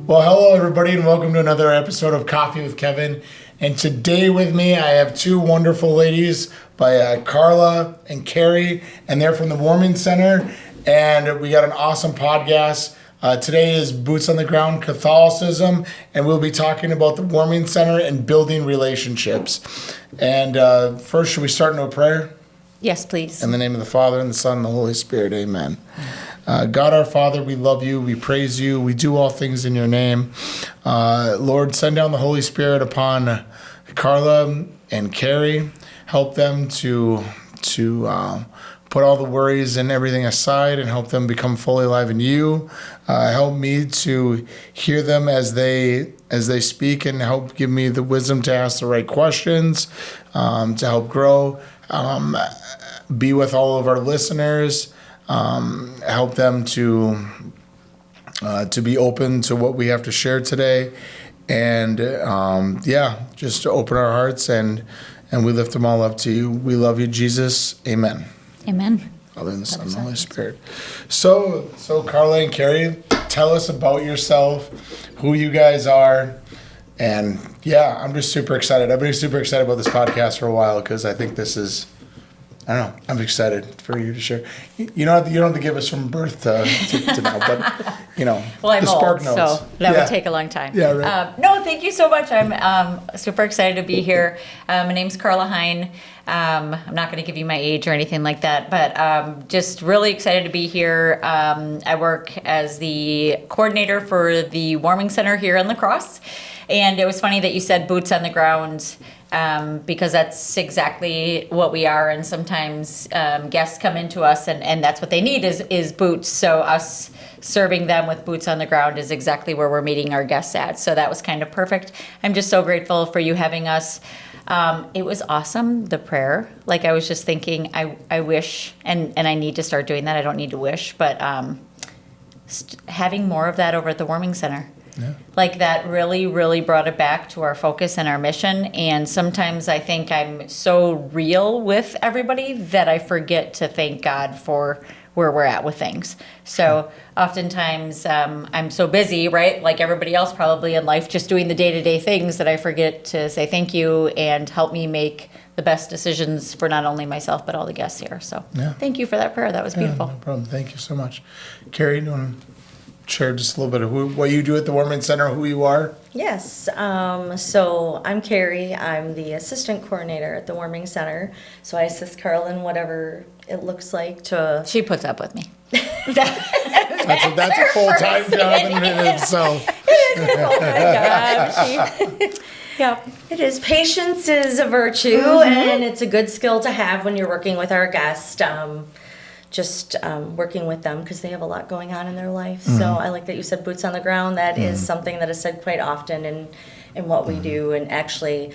Well, hello everybody and welcome to another episode of Coffee with Kevin. And today with me I have two wonderful ladies by Karla and Carrie, and they're from the Warming Center, and we got an awesome podcast. Today is Boots on the Ground Catholicism, and we'll be talking about the Warming Center and building relationships. And first, should we start into a prayer? Yes, please. In the name of the Father, and the Son, and the Holy Spirit, amen. God our Father, we love you, we praise you, we do all things in your name. Lord, send down the Holy Spirit upon Karla and Carrie. Help them to put all the worries and everything aside and help them become fully alive in you. Help me to hear them as they speak, and help give me the wisdom to ask the right questions, to help grow. Be with all of our listeners. Help them to be open to what we have to share today, and just to open our hearts, and we lift them all up to you. We love you, Jesus. Amen. Amen. Father, and the Son, and the Holy Spirit. So Karla and Carrie, tell us about yourself, who you guys are, and I'm just super excited. I've been super excited about this podcast for a while because I think this is. I don't know. I'm excited for you to share. You don't have to give us from birth to now, but Well, I'm the spark old, notes. so that would take a long time. Yeah, right. No, thank you so much. I'm super excited to be here. My name's Karla Hein. I'm not going to give you my age or anything like that, but just really excited to be here. I work as the coordinator for the Warming Center here in La Crosse, and it was funny that you said boots on the ground. Because that's exactly what we are, and sometimes guests come into us and that's what they need is boots. So us serving them with boots on the ground is exactly where we're meeting our guests at. So that was kind of perfect. I'm just so grateful for you having us. It was awesome, the prayer. Like, I was just thinking, I wish, and I need to start doing that. I don't need to wish, but having more of that over at the Warming Center. Yeah. Like, that really, really brought it back to our focus and our mission. And sometimes I think I'm so real with everybody that I forget to thank God for where we're at with things. So oftentimes I'm so busy, right? Like everybody else probably in life, just doing the day-to-day things, that I forget to say thank you and help me make the best decisions for not only myself, but all the guests here. So Thank you for that prayer. That was beautiful. No problem. Thank you so much. Carrie, do you want to share just a little bit of what you do at the Warming Center, who you are? Yes. So I'm Carrie. I'm the assistant coordinator at the Warming Center. So I assist Karla in whatever it looks like to. She puts up with me. That's a full-time job in itself. It is a full-time job. Yep. It is. Patience is a virtue, and it's a good skill to have when you're working with our guests. Working with them because they have a lot going on in their life. So I like that you said boots on the ground. That is something that is said quite often in what we do, and actually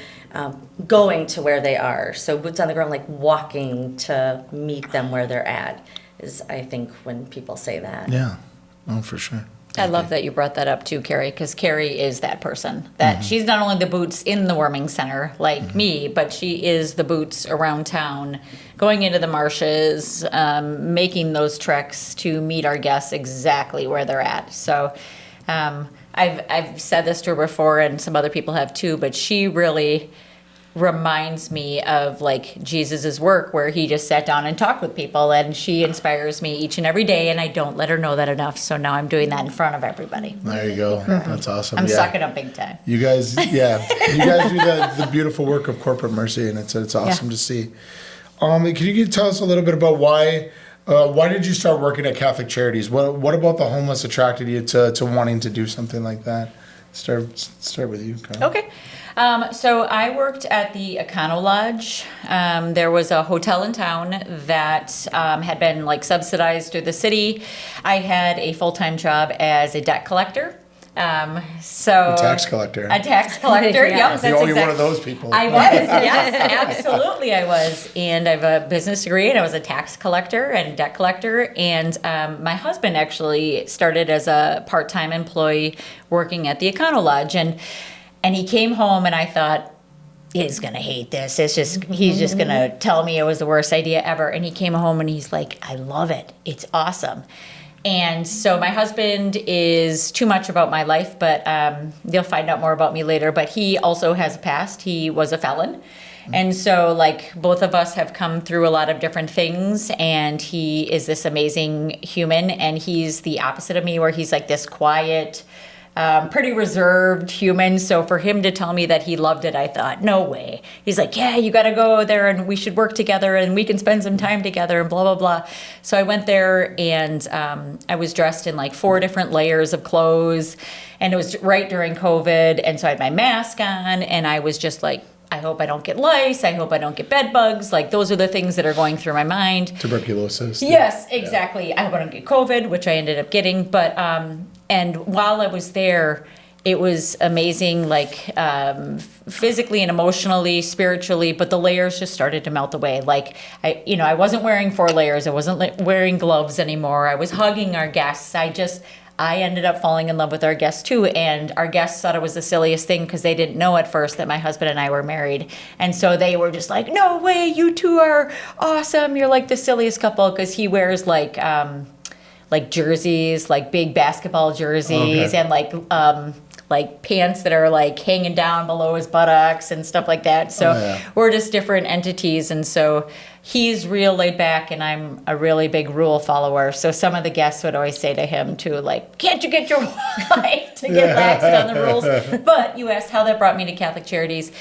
going to where they are. So boots on the ground, like walking to meet them where they're at, is, I think, when people say that. Yeah, for sure. I love that you brought that up too, Carrie, because Carrie is that person. That she's not only the boots in the Warming Center like me, but she is the boots around town, going into the marshes, making those treks to meet our guests exactly where they're at. So I've said this to her before, and some other people have too, but she really reminds me of like Jesus's work, where he just sat down and talked with people, and she inspires me each and every day, and I don't let her know that enough. So now I'm doing that in front of everybody. There you go. That's awesome. I'm sucking up big time. You guys do the beautiful work of corporate mercy, and it's awesome to see. Can you tell us a little bit about why did you start working at Catholic Charities? What about the homeless attracted you to wanting to do something like that? Start with you, Karla. Okay. So I worked at the Econo Lodge. There was a hotel in town that had been like subsidized through the city. I had a full-time job as a debt collector. A tax collector. A tax collector, yep. You're one of those people. I was, yes, absolutely I was. And I have a business degree, and I was a tax collector and debt collector. And my husband actually started as a part-time employee working at the Econo Lodge. And he came home, and I thought, he's going to hate this. He's just going to tell me it was the worst idea ever. And he came home, and he's like, I love it. It's awesome. And so my husband is too much about my life, but you'll find out more about me later. But he also has a past. He was a felon. And so, like, both of us have come through a lot of different things, and he is this amazing human, and he's the opposite of me, where he's like this quiet, pretty reserved human. So for him to tell me that he loved it, I thought, no way. He's like, yeah, you got to go there, and we should work together, and we can spend some time together, and blah, blah, blah. So I went there, and I was dressed in like 4 different layers of clothes, and it was right during COVID, and so I had my mask on, and I was just like, I hope I don't get lice. I hope I don't get bed bugs. Like, those are the things that are going through my mind. Tuberculosis. Yes, exactly. Yeah. I hope I don't get COVID, which I ended up getting. But, and while I was there, it was amazing, like, physically and emotionally, spiritually, but the layers just started to melt away. Like, I wasn't wearing 4 layers. I wasn't wearing gloves anymore. I was hugging our guests. I ended up falling in love with our guests too, and our guests thought it was the silliest thing because they didn't know at first that my husband and I were married. And so they were just like, no way, you two are awesome. You're like the silliest couple, because he wears like jerseys, like big basketball jerseys, and like pants that are like hanging down below his buttocks and stuff like that. So we're just different entities. And so he's real laid back, and I'm a really big rule follower. So some of the guests would always say to him too, like, can't you get your wife to get laxed on the rules? But you asked how that brought me to Catholic Charities.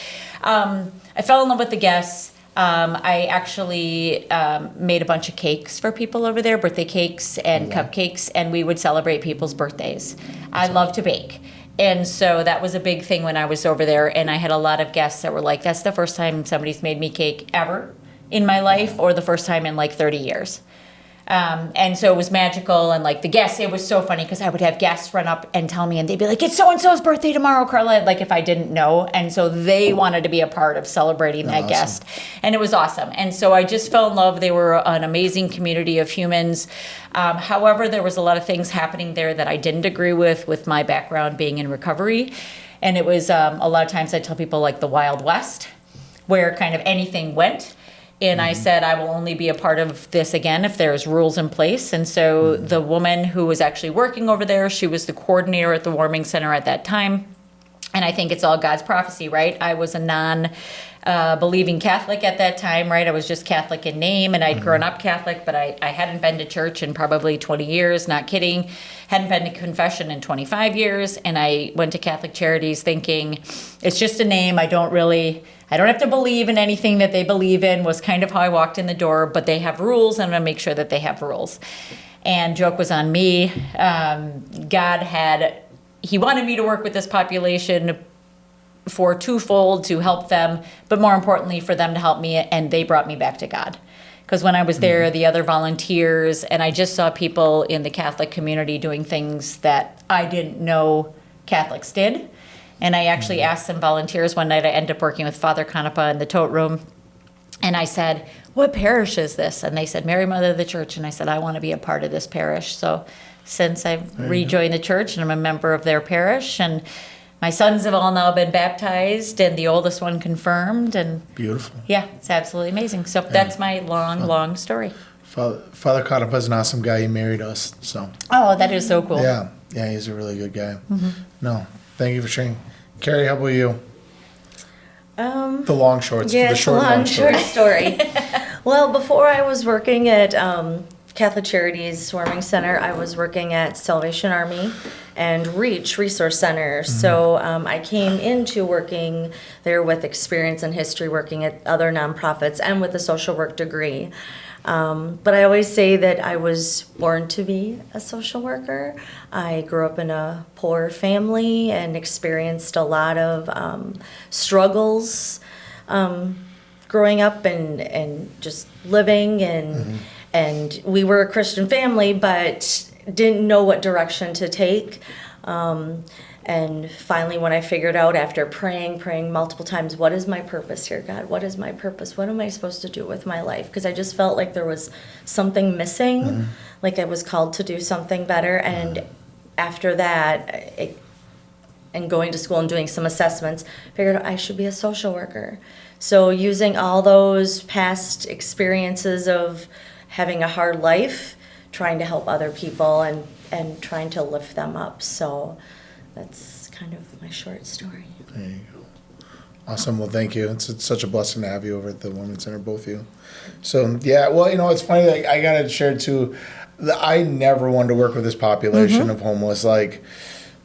I fell in love with the guests. I actually made a bunch of cakes for people over there, birthday cakes and cupcakes, and we would celebrate people's birthdays. I love to bake. And so that was a big thing when I was over there, and I had a lot of guests that were like, that's the first time somebody's made me cake ever in my life, or the first time in like 30 years. And so it was magical, and like the guests, it was so funny because I would have guests run up and tell me, and they'd be like, it's so-and-so's birthday tomorrow, Karla, like if I didn't know. And so they wanted to be a part of celebrating that guest. And it was awesome. And so I just fell in love. They were an amazing community of humans. However, there was a lot of things happening there that I didn't agree with my background being in recovery. And it was a lot of times I tell people like the Wild West, where kind of anything went. And I said, I will only be a part of this again if there's rules in place. And so the woman who was actually working over there, she was the coordinator at the warming center at that time. And I think it's all God's prophecy, right? I was a non-believing Catholic at that time, right? I was just Catholic in name, and I'd grown up Catholic, but I hadn't been to church in probably 20 years, not kidding. Hadn't been to confession in 25 years. And I went to Catholic Charities thinking, it's just a name. I don't have to believe in anything that they believe in, was kind of how I walked in the door, but they have rules, and I'm gonna make sure that they have rules. And joke was on me. He wanted me to work with this population for twofold, to help them, but more importantly for them to help me, and they brought me back to God. Because when I was there, the other volunteers, and I just saw people in the Catholic community doing things that I didn't know Catholics did. And I actually asked some volunteers one night. I ended up working with Father Canepa in the tote room. And I said, what parish is this? And they said, Mary Mother of the Church. And I said, I want to be a part of this parish. So since I've rejoined the church, and I'm a member of their parish, and my sons have all now been baptized, and the oldest one confirmed. And beautiful. Yeah, it's absolutely amazing. So that's my long story. Father Canepa is an awesome guy. He married us. So. Oh, that is so cool. Yeah, he's a really good guy. No, thank you for sharing. Carrie, how about you? The long shorts. Yeah, the short, long story. Well, before I was working at Catholic Charities Swarming Center, I was working at Salvation Army and Reach Resource Center. So I came into working there with experience and history working at other nonprofits and with a social work degree. But I always say that I was born to be a social worker. I grew up in a poor family and experienced a lot of struggles growing up and just living. And we were a Christian family, but didn't know what direction to take. And finally, when I figured out after praying multiple times, what is my purpose here, God? What is my purpose? What am I supposed to do with my life? Because I just felt like there was something missing, like I was called to do something better. And after that, and going to school and doing some assessments, figured out I should be a social worker. So using all those past experiences of having a hard life trying to help other people and trying to lift them up. So that's kind of my short story. There you go. Awesome. Well, thank you. It's such a blessing to have you over at the Women's Center, both of you. So, yeah, well, it's funny, like, I got to share, too, I never wanted to work with this population of homeless. Like,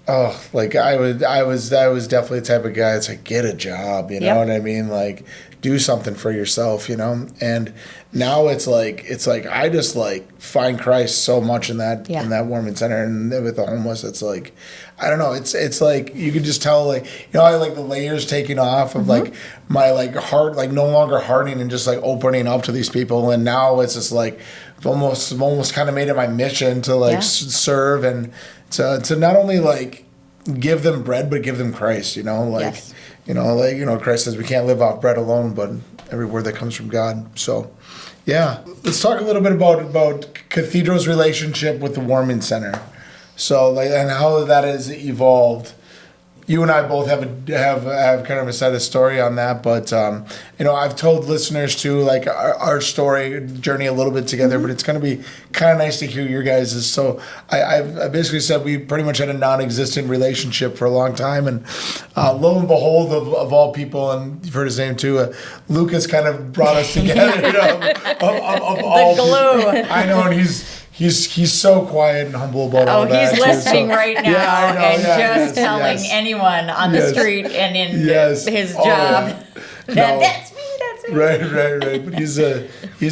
oh, like, I was definitely the type of guy that's like, get a job, you know what I mean? Like, do something for yourself, And now it's like I just, like, find Christ so much in that Women's Center, and with the homeless, it's like, I don't know. It's like you can just tell, like, I like the layers taking off of like my like heart, like no longer hardening and just like opening up to these people. And now it's just like almost kind of made it my mission to like serve and to not only like give them bread but give them Christ. Like Christ says we can't live off bread alone, but every word that comes from God. So. Yeah, let's talk a little bit about Cathedral's relationship with the Warming Center. So, like, and how that has evolved. You and I both have kind of a set of story on that, but I've told listeners too, like our story journey a little bit together, but it's going to be kind of nice to hear your guys'. So I basically said we pretty much had a non-existent relationship for a long time, and lo and behold, of all people, and you've heard his name too, Lucas kind of brought us together. Of all the glue. I know, and He's so quiet and humble about all that. Oh, he's listening right now telling anyone on the street and in his job that's me. Right. But he's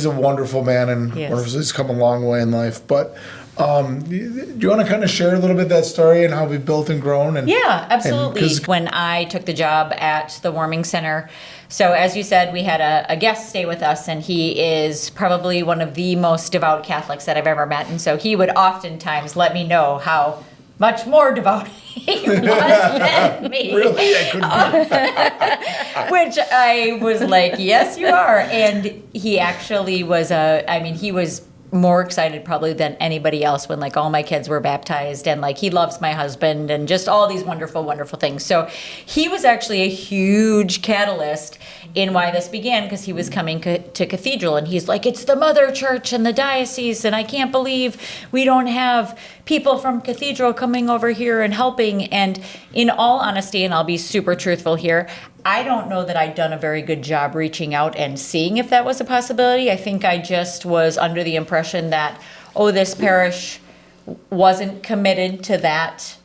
a wonderful man and he's come a long way in life. But do you want to kind of share a little bit that story and how we've built and grown? Yeah, absolutely. When I took the job at the Warming Center, so as you said, we had a guest stay with us, and he is probably one of the most devout Catholics that I've ever met. And so he would oftentimes let me know how much more devout he was than me. Really? I couldn't Which I was like, yes, you are. And he actually was he was more excited probably than anybody else when like all my kids were baptized, and like he loves my husband and just all these wonderful, wonderful things. So he was actually a huge catalyst in why this began, because he was coming to Cathedral, and he's like, it's the mother church and the diocese, and I can't believe we don't have people from Cathedral coming over here and helping. And in all honesty, and I'll be super truthful here, I don't know that I'd done a very good job reaching out and seeing if that was a possibility. I think I just was under the impression that, this parish wasn't committed to that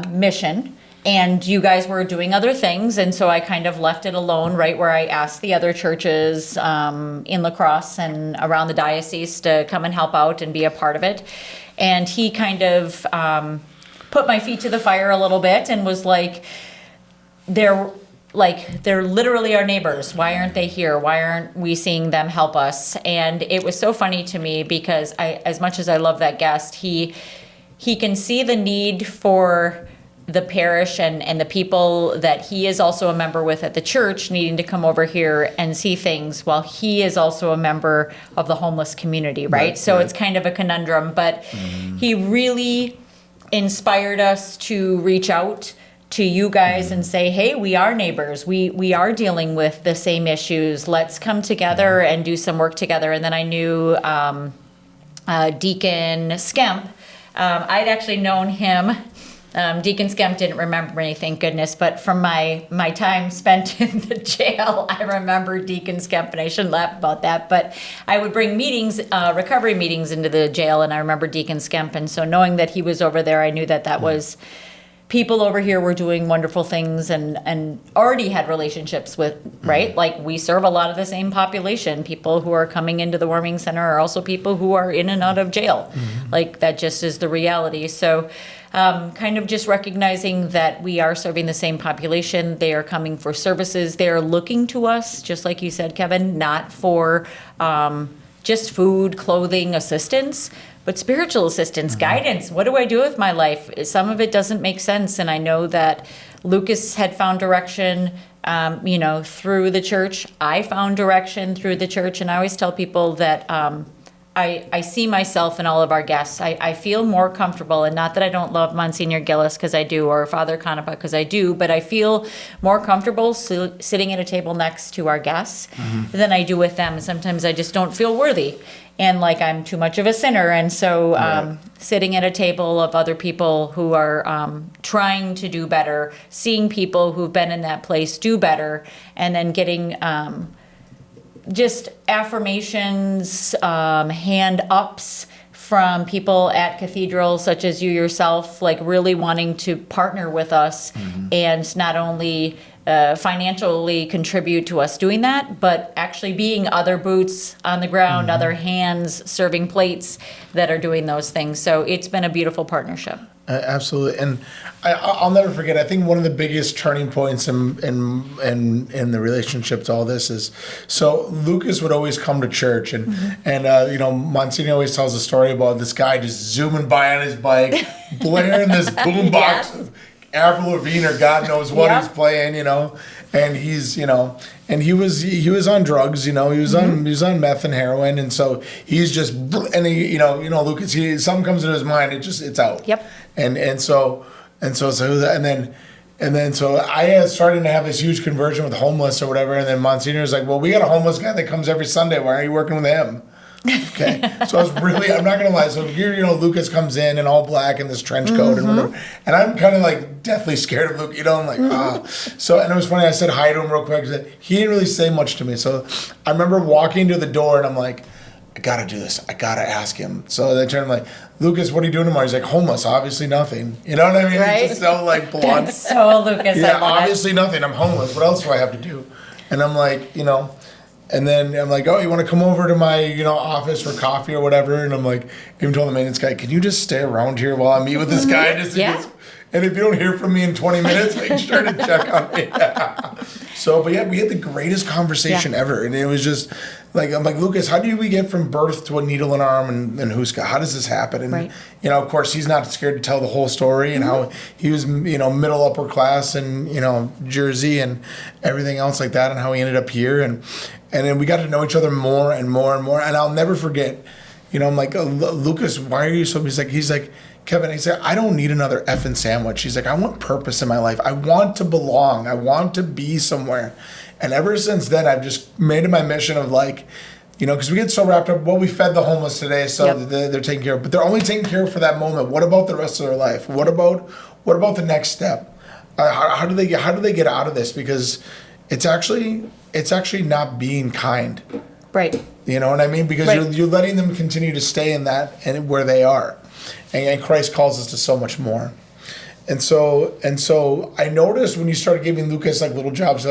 mission, and you guys were doing other things. And so I kind of left it alone, right where I asked the other churches in La Crosse and around the diocese to come and help out and be a part of it. And he kind of put my feet to the fire a little bit and was like, they're literally our neighbors. Why aren't they here? Why aren't we seeing them help us? And it was so funny to me because as much as I love that guest, he can see the need for the parish and the people that he is also a member with at the church needing to come over here and see things, while he is also a member of the homeless community, right? So it's kind of a conundrum, but he really inspired us to reach out to you guys and say, hey, we are neighbors. We are dealing with the same issues. Let's come together and do some work together. And then I knew Deacon Skemp. I'd actually known him. Deacon Skemp didn't remember me, thank goodness, but from my time spent in the jail, I remember Deacon Skemp, and I shouldn't laugh about that, but I would bring meetings, recovery meetings into the jail, and I remember Deacon Skemp, and so knowing that he was over there, I knew that was people over here were doing wonderful things and already had relationships with, right? Like, we serve a lot of the same population. People who are coming into the Warming Center are also people who are in and out of jail. Like, that just is the reality. So kind of just recognizing that we are serving the same population. They are coming for services. They are looking to us, just like you said, Kevin, not for just food, clothing, assistance, but spiritual assistance, guidance. What do I do with my life? Some of it doesn't make sense. And I know that Lucas had found direction, through the church. I found direction through the church. And I always tell people that I see myself in all of our guests. I feel more comfortable, and not that I don't love Monsignor Gillis, because I do, or Father Canepa, because I do, but I feel more comfortable sitting at a table next to our guests than I do with them. Sometimes I just don't feel worthy. and like I'm too much of a sinner. And so sitting at a table of other people who are trying to do better, seeing people who've been in that place do better, and then getting just affirmations, hand ups from people at Cathedral, such as you yourself, like really wanting to partner with us and not only financially contribute to us doing that, but actually being other boots on the ground, other hands serving plates that are doing those things. So it's been a beautiful partnership. Absolutely, and I'll never forget. I think one of the biggest turning points in the relationship to all this is, so Lucas would always come to church, and Monsignor always tells a story about this guy just zooming by on his bike, blaring this boombox Yes. of Avril Lavigne or God knows what he's playing, and he's and he was on drugs, he was on meth and heroin, and so he's just Lucas, something comes into his mind, it's out. Yep. And so I started to have this huge conversion with homeless or whatever, and then Monsignor was like, well, we got a homeless guy that comes every Sunday. Why aren't you working with him? Okay. So I was I'm not gonna lie. So here, Lucas comes in all black in this trench coat and whatever, and I'm kind of like deathly scared of Luke. I'm like, So, and it was funny. I said hi to him real quick. He didn't really say much to me. So I remember walking to the door, and I'm like, I gotta do this. I gotta ask him. So they turned like, Lucas, what are you doing tomorrow? He's like, homeless. Obviously nothing. You know what I mean? Right? It's just so like blunt. So Lucas, Yeah, I love it. obviously nothing. I'm homeless. What else do I have to do? And I'm like, and then I'm like, oh, you want to come over to my, office for coffee or whatever? And I'm like, even told the maintenance guy, can you just stay around here while I meet with this guy? Just in case- And if you don't hear from me in 20 minutes, make sure to check on me. So, but yeah, we had the greatest conversation ever. And it was just like, I'm like, Lucas, how do we get from birth to a needle in arm and Huska? How does this happen? And, of course, he's not scared to tell the whole story and how he was, middle upper class in, Jersey and everything else like that, and how he ended up here. And then we got to know each other more and more and more. And I'll never forget, I'm like, Lucas, why are you so, he's like, Kevin, he said, I don't need another effing sandwich. He's like, I want purpose in my life. I want to belong. I want to be somewhere. And ever since then, I've just made it my mission of like, because we get so wrapped up, well, we fed the homeless today, so they're taken care of. But they're only taken care of for that moment. What about the rest of their life? What about the next step? How do they get out of this? Because it's actually not being kind. Right. You know what I mean? Because you're letting them continue to stay in that and where they are. And Christ calls us to so much more. And so I noticed when you started giving Lucas like little jobs,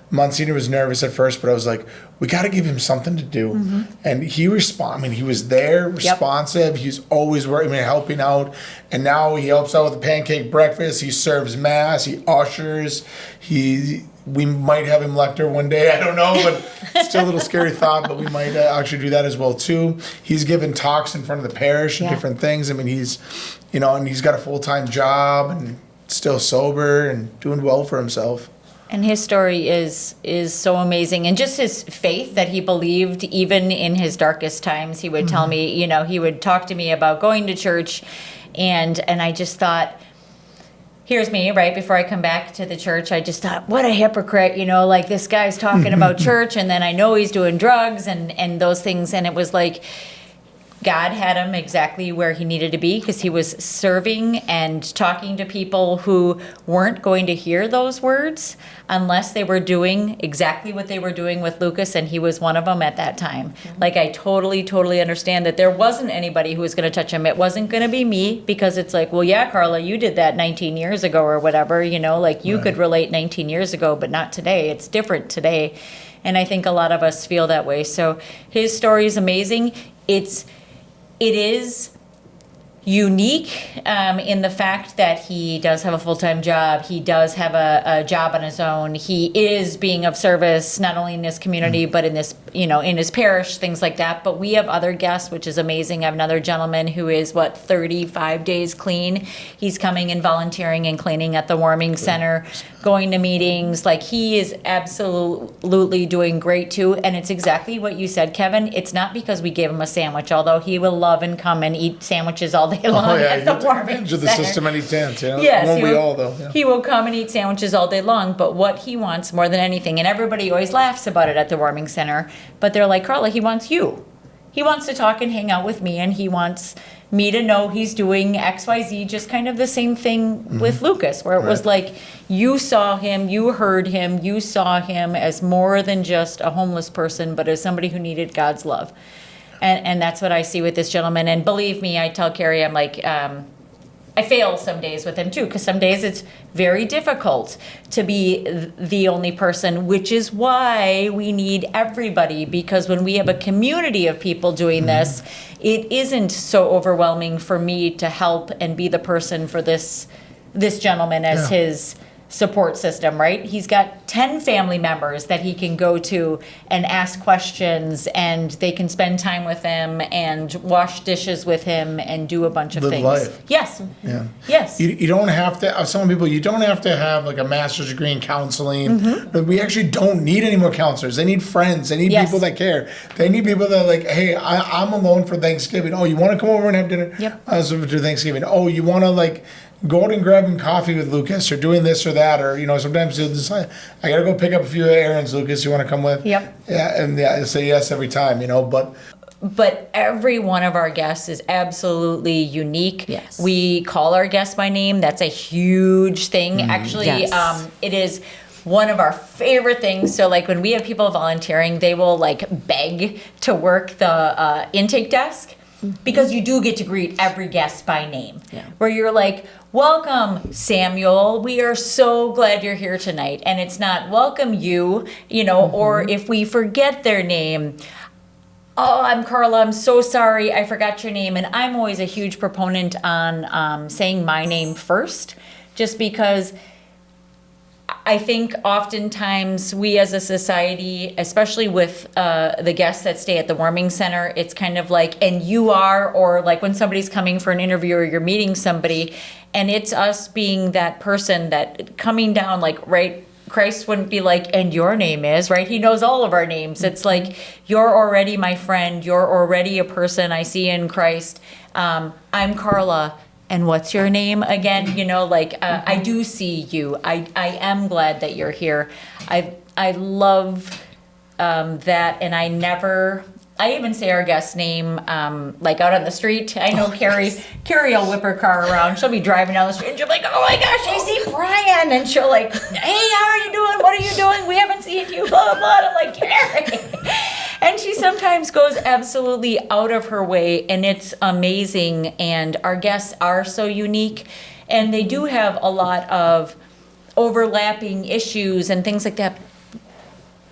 Monsignor was nervous at first, but I was like, we got to give him something to do. And he he was there, responsive. He's always helping out. And now he helps out with the pancake breakfast. He serves mass. He ushers. We might have him lector one day. I don't know, but it's still a little scary thought, but we might actually do that as well too. He's given talks in front of the parish and different things. He's, and he's got a full-time job and still sober and doing well for himself. And his story is so amazing. And just his faith that he believed even in his darkest times. He would tell me, he would talk to me about going to church, and I just thought, here's me, right before I come back to the church, I just thought, what a hypocrite, like this guy's talking about church, and then I know he's doing drugs and those things. And it was like God had him exactly where he needed to be, because he was serving and talking to people who weren't going to hear those words unless they were doing exactly what they were doing with Lucas, and he was one of them at that time. Like, I totally understand that there wasn't anybody who was going to touch him. It wasn't going to be me, because it's like, well, yeah, Karla, you did that 19 years ago or whatever, like you could relate 19 years ago, but not today. It's different today. And I think a lot of us feel that way. So his story is amazing. It is unique in the fact that he does have a full-time job. He does have a job on his own. He is being of service, not only in his community, but in this, in his parish, things like that. But we have other guests, which is amazing. I have another gentleman who is, 35 days clean. He's coming and volunteering and cleaning at the warming center, going to meetings. Like, he is absolutely doing great too. And it's exactly what you said, Kevin. It's not because we gave him a sandwich, although he will love and come and eat sandwiches all day long at the warming center. The system any chance, Yes, won't we all though? Yeah. He will come and eat sandwiches all day long, but what he wants more than anything, and everybody always laughs about it at the warming center, but they're like, Karla, he wants you. he wants to talk and hang out with me, and he wants me to know he's doing XYZ, just kind of the same thing with Lucas, where it was like, you saw him, you heard him, you saw him as more than just a homeless person, but as somebody who needed God's love. And that's what I see with this gentleman. And believe me, I tell Carrie, I'm like, I fail some days with him too, because some days it's very difficult to be the only person, which is why we need everybody, because when we have a community of people doing this, it isn't so overwhelming for me to help and be the person for this gentleman as his support system, right? He's got 10 family members that he can go to and ask questions, and they can spend time with him and wash dishes with him and do a bunch of things. Life. Yes. Yeah. Yes. You don't have to, some people, you don't have to have like a master's degree in counseling. But we actually don't need any more counselors. They need friends. They need people that care. They need people that are like, hey, I'm alone for Thanksgiving. Oh, you want to come over and have dinner? Yep. So do Thanksgiving. Oh, you want to like go out and grabbing coffee with Lucas, or doing this or that, or sometimes he'll decide, I gotta go pick up a few errands, Lucas, you want to come with? Yep. Yeah, and I say yes every time, but every one of our guests is absolutely unique. Yes. We call our guests by name. That's a huge thing. Actually, Yes. it is one of our favorite things. So like when we have people volunteering, they will like beg to work the intake desk, because you do get to greet every guest by name. Yeah. Where you're like, welcome, Samuel. We are so glad you're here tonight. And it's not welcome you, or if we forget their name, oh, I'm Karla, I'm so sorry, I forgot your name. And I'm always a huge proponent on saying my name first, just because I think oftentimes we as a society, especially with the guests that stay at the warming center, it's kind of like, and you are, or like when somebody's coming for an interview or you're meeting somebody, and it's us being that person that coming down, like, right, Christ wouldn't be like, and your name is, right? He knows all of our names. It's like, you're already my friend. You're already a person I see in Christ. I'm Karla. And what's your name again? I do see you. I am glad that you're here. I love that, and I even say our guest's name, like out on the street. I know Carrie will whip her car around. She'll be driving down the street and she'll be like, oh my gosh, I see Brian. And she'll like, hey, how are you doing? What are you doing? We haven't seen you, blah, blah. And I'm like, Carrie. And she sometimes goes absolutely out of her way, and it's amazing. And our guests are so unique, and they do have a lot of overlapping issues and things like that.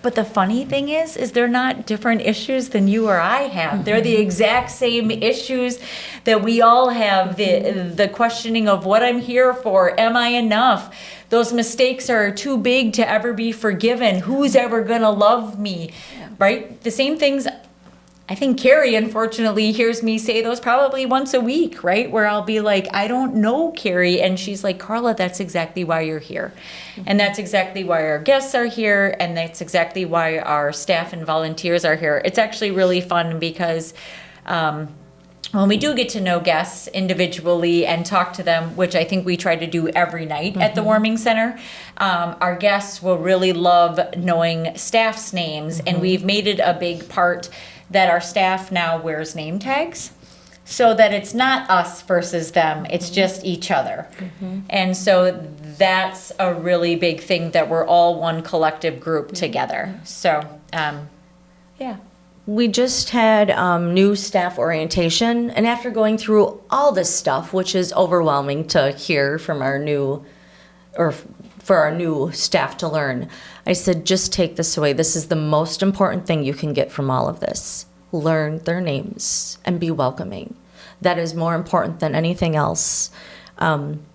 But the funny thing is they're not different issues than you or I have. They're the exact same issues that we all have. The questioning of what I'm here for, am I enough? Those mistakes are too big to ever be forgiven. Who's ever gonna love me, right? The same things. I think Carrie, unfortunately, hears me say those probably once a week, right? Where I'll be like, I don't know, Carrie. And she's like, Karla, that's exactly why you're here. And that's exactly why our guests are here. And that's exactly why our staff and volunteers are here. It's actually really fun because when we do get to know guests individually and talk to them, which I think we try to do every night at the warming center, our guests will really love knowing staff's names. And we've made it a big part that our staff now wears name tags, so that it's not us versus them, it's just each other. And so that's a really big thing, that we're all one collective group together. So, yeah. We just had new staff orientation, and after going through all this stuff, which is overwhelming to hear from our new, or for our new staff to learn, I said, just take this away. This is the most important thing you can get from all of this. Learn their names and be welcoming. That is more important than anything else.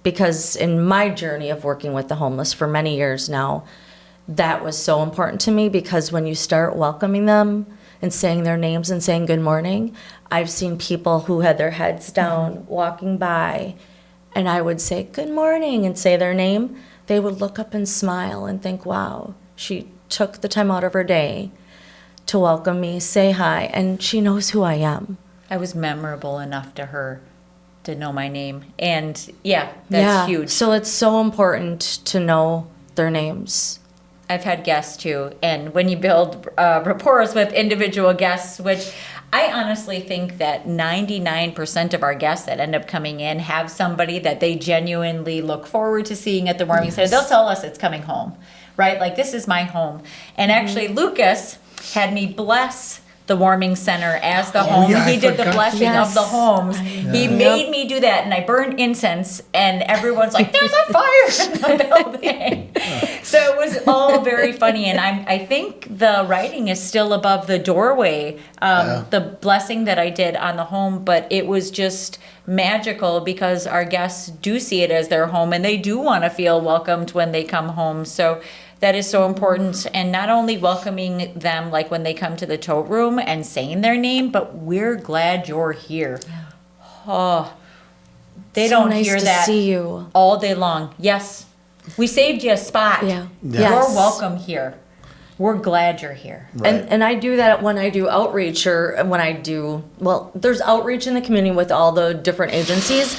Because in my journey of working with the homeless for many years now, that was so important to me, because when you start welcoming them and saying their names and saying good morning, I've seen people who had their heads down walking by, and I would say good morning and say their name. They would look up and smile and think, wow, she took the time out of her day to welcome me, say hi, and she knows who I am. I was memorable enough to her to know my name. And that's huge. So it's so important to know their names. I've had guests too, and when you build rapport with individual guests, which I honestly think that 99% of our guests that end up coming in have somebody that they genuinely look forward to seeing at the warming center. They'll tell us it's coming home, right? Like, this is my home. And actually, Lucas had me bless the warming center as the home. yeah, He I did the forgot. blessing of the homes. He made me do that, and I burned incense, and everyone's like, there's a fire in the building. So it was all very funny, and I think the writing is still above the doorway, the blessing that I did on the home, but it was just magical because our guests do see it as their home, and they do want to feel welcomed when they come home. So that is so important, and not only welcoming them like when they come to the tote room and saying their name, but we're glad you're here. Oh, they So don't nice hear to that see you. all day long. Yes, we saved you a spot. Yeah. You're Yes. welcome here. We're glad you're here. Right. And I do that when I do outreach, or when I do, well, there's outreach in the community with all the different agencies,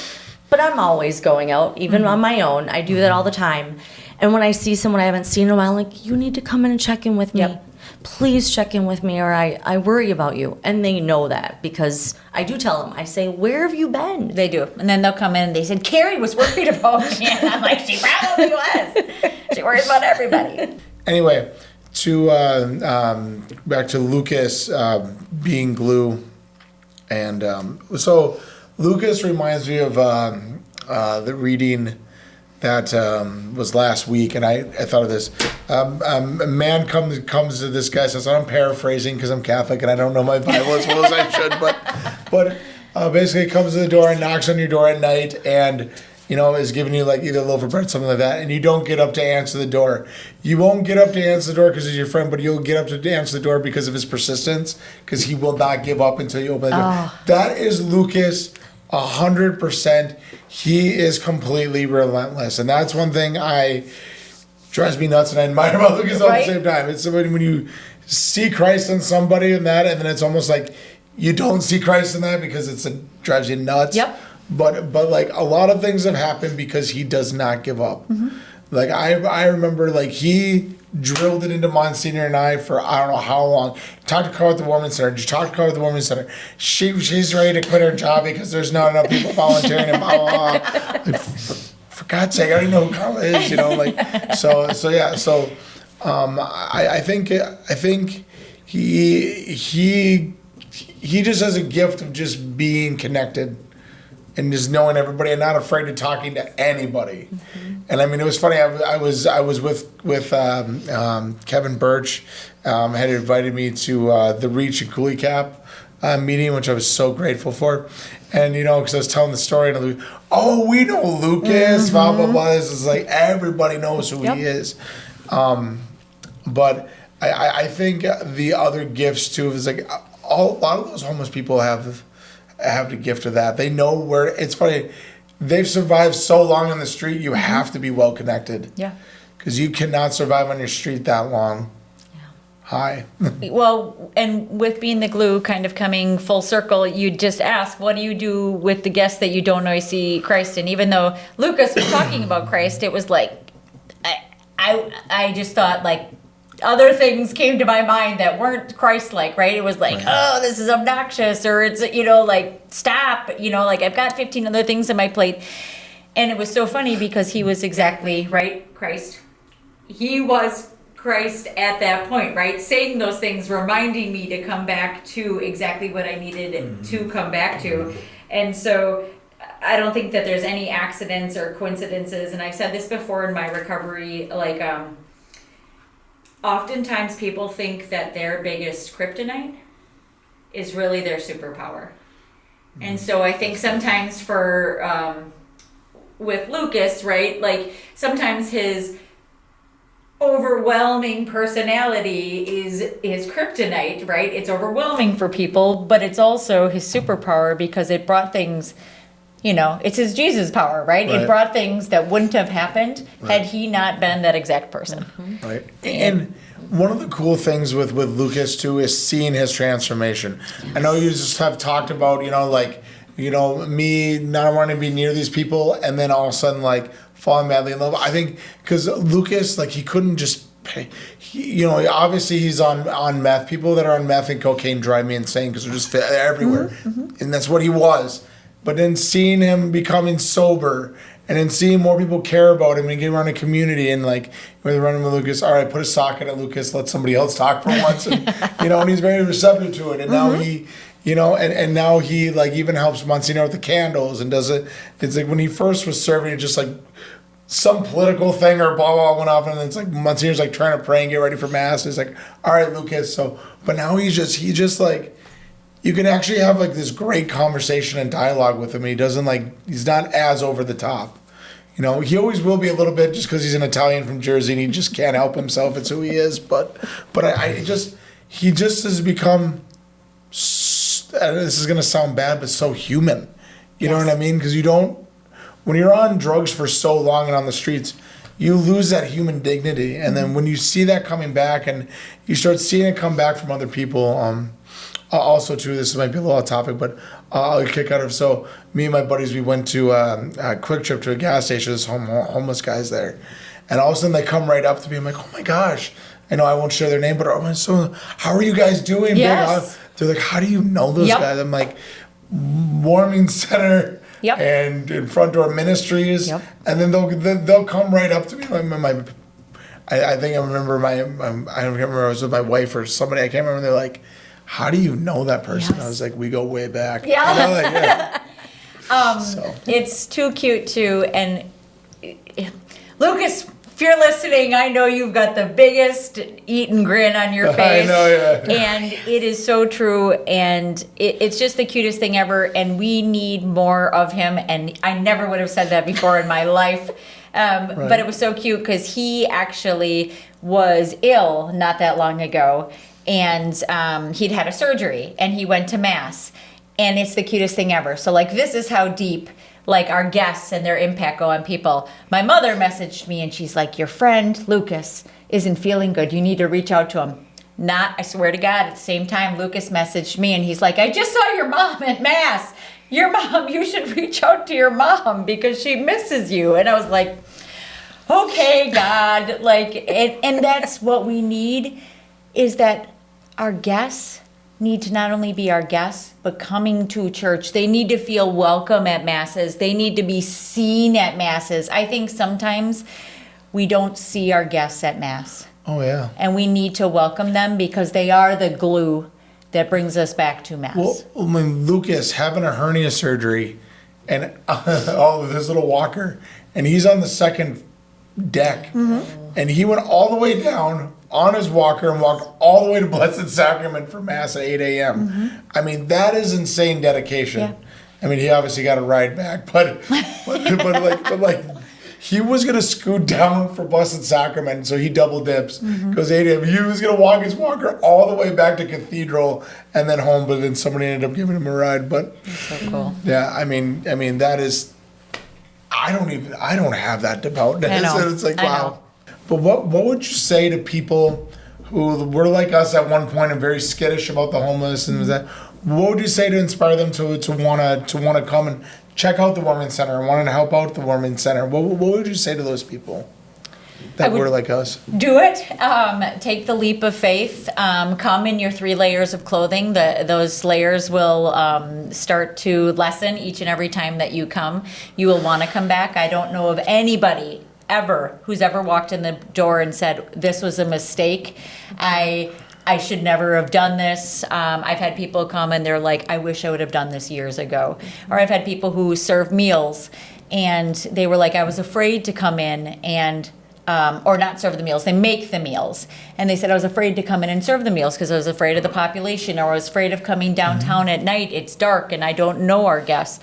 but I'm always going out, even on my own. I do that all the time. And when I see someone I haven't seen in a while, I'm like, you need to come in and check in with me. Yep. Please check in with me, or I worry about you. And they know that because I do tell them. I say, where have you been? They do. And then they'll come in and they said, Carrie was worried about me. And I'm like, she probably was. She worries about everybody. Anyway, to back to Lucas being glue, and so Lucas reminds me of the reading that was last week, and I thought of this. A man comes to this guy, says, I'm paraphrasing because I'm Catholic and I don't know my Bible as well as I should, but basically comes to the door and knocks on your door at night, and is giving you like either a loaf of bread, something like that, and you don't get up to answer the door. You won't get up to answer the door because he's your friend, but you'll get up to answer the door because of his persistence, because he will not give up until you open the door. That is Lucas 100%. He is completely relentless, and that's one thing drives me nuts, and I admire about Lucas all at the same time. It's somebody, when you see Christ in somebody in that, and then it's almost like you don't see Christ in that because it drives you nuts. Yep. But like a lot of things have happened because he does not give up. Like I remember, like, he drilled it into Monsignor and I for I don't know how long. Talked to Karla at the Women's Center. Just talked to Karla at the Women's Center. She's ready to quit her job because there's not enough people volunteering and blah blah blah. Like, for God's sake, I already know who Karla is. I think he just has a gift of just being connected and just knowing everybody and not afraid of talking to anybody. And I mean, it was funny. I was with Kevin Birch, had invited me to the Reach and Cooley Cap meeting, which I was so grateful for. And because I was telling the story, and I was like, oh, we know Lucas, blah blah blah. This is like everybody knows who he is. But I think the other gifts too is like a lot of those homeless people have the gift of that. They know where. It's funny. They've survived so long on the street. You have to be well connected. Yeah. Because you cannot survive on your street that long. Yeah. Hi. Well, and with being the glue kind of coming full circle, you just ask, what do you do with the guests that you don't always see Christ in? Even though Lucas was talking about Christ, it was like, I just thought, like, other things came to my mind that weren't Christ-like, right? It was like, oh, this is obnoxious, or it's, like, stop, like, I've got 15 other things on my plate. And it was so funny because he was exactly, right, Christ. He was Christ at that point, right? Saying those things, reminding me to come back to exactly what I needed to come back to. And so I don't think that there's any accidents or coincidences. And I've said this before in my recovery, like, oftentimes people think that their biggest kryptonite is really their superpower. And so I think sometimes with Lucas, right, like sometimes his overwhelming personality is his kryptonite, right? It's overwhelming for people, but it's also his superpower because it brought things, it's his Jesus power, right? It brought things that wouldn't have happened had he not been that exact person. Right. And one of the cool things with Lucas too is seeing his transformation. I know you just have talked about, me not wanting to be near these people and then all of a sudden like falling madly in love. I think because Lucas, like, he couldn't just you know, obviously he's on meth. People that are on meth and cocaine drive me insane because they're just everywhere, and that's what he was. But then seeing him becoming sober, and then seeing more people care about him and get around a community, and like when they're running with Lucas, all right, put a sock in it, Lucas, let somebody else talk for once, and you know, and he's very receptive to it, and now he. You know, and now he like even helps Monsignor with the candles and does it. It's like when he first was serving, it just like some political thing or blah blah went off, and it's like Monsignor's like trying to pray and get ready for mass. It's like, all right, Lucas. So, but now he just like, you can actually have like this great conversation and dialogue with him. He doesn't like, he's not as over the top. You know, he always will be a little bit just because he's an Italian from Jersey and he just can't help himself. It's who he is. But he just has become. This is gonna sound bad, but so human. You know what I mean? Because when you're on drugs for so long and on the streets, you lose that human dignity. And then when you see that coming back, and you start seeing it come back from other people, also too, this might be a little off topic, but I'll kick out of. So me and my buddies, we went to a quick trip to a gas station. There's homeless guys there, and all of a sudden they come right up to me. I'm like, oh my gosh. I know I won't share their name, but so how are you guys doing? Yes. They're like, how do you know those guys? I'm like, Warming Center and in Front Door Ministries, and then they'll come right up to me. I think I remember I don't remember, I was with my wife or somebody, I can't remember. They're like, how do you know that person? I was like, we go way back. Yeah. You know, like, It's too cute too, and Lucas, if you're listening, I know you've got the biggest eaten grin on your face. I know, yeah. And it is so true, and it's just the cutest thing ever, and we need more of him, and I never would have said that before in my life. But it was so cute because he actually was ill not that long ago, and he'd had a surgery, and he went to Mass, and it's the cutest thing ever. So like, this is how deep like our guests and their impact go on people. My mother messaged me and she's like, your friend Lucas isn't feeling good. You need to reach out to him. I swear to God, at the same time, Lucas messaged me and he's like, I just saw your mom at Mass. Your mom, you should reach out to your mom because she misses you. And I was like, okay, God. Like, and that's what we need, is that our guests need to not only be our guests, but coming to church. They need to feel welcome at Masses. They need to be seen at Masses. I think sometimes we don't see our guests at Mass. Oh, yeah. And we need to welcome them because they are the glue that brings us back to Mass. Well, when Lucas having a hernia surgery and this little walker, and he's on the second deck, and he went all the way down on his walker and walked all the way to Blessed Sacrament for Mass at 8 a.m. I mean, that is insane dedication. Yeah. I mean, he obviously got a ride back, but he was gonna scoot down for Blessed Sacrament, so he double dips. Goes 8 a.m. He was gonna walk his walker all the way back to Cathedral and then home, but then somebody ended up giving him a ride. But That's so cool. yeah, I mean that is. I don't have that devoutness. I know. It's like, I wow. know. But what would you say to people who were like us at one point and very skittish about the homeless and that? What would you say to inspire them to wanna come and check out the Warming Center and want to help out the Warming Center? What would you say to those people that were like us? Do it. Take the leap of faith. Come in your 3 layers of clothing. Those layers will start to lessen each and every time that you come. You will want to come back. I don't know of anybody who's ever walked in the door and said, this was a mistake. I should never have done this. I've had people come and they're like, I wish I would have done this years ago. Or I've had people who serve meals and they were like, I was afraid to come in and or not serve the meals, they make the meals. And they said, I was afraid to come in and serve the meals because I was afraid of the population, or I was afraid of coming downtown at night. It's dark and I don't know our guests.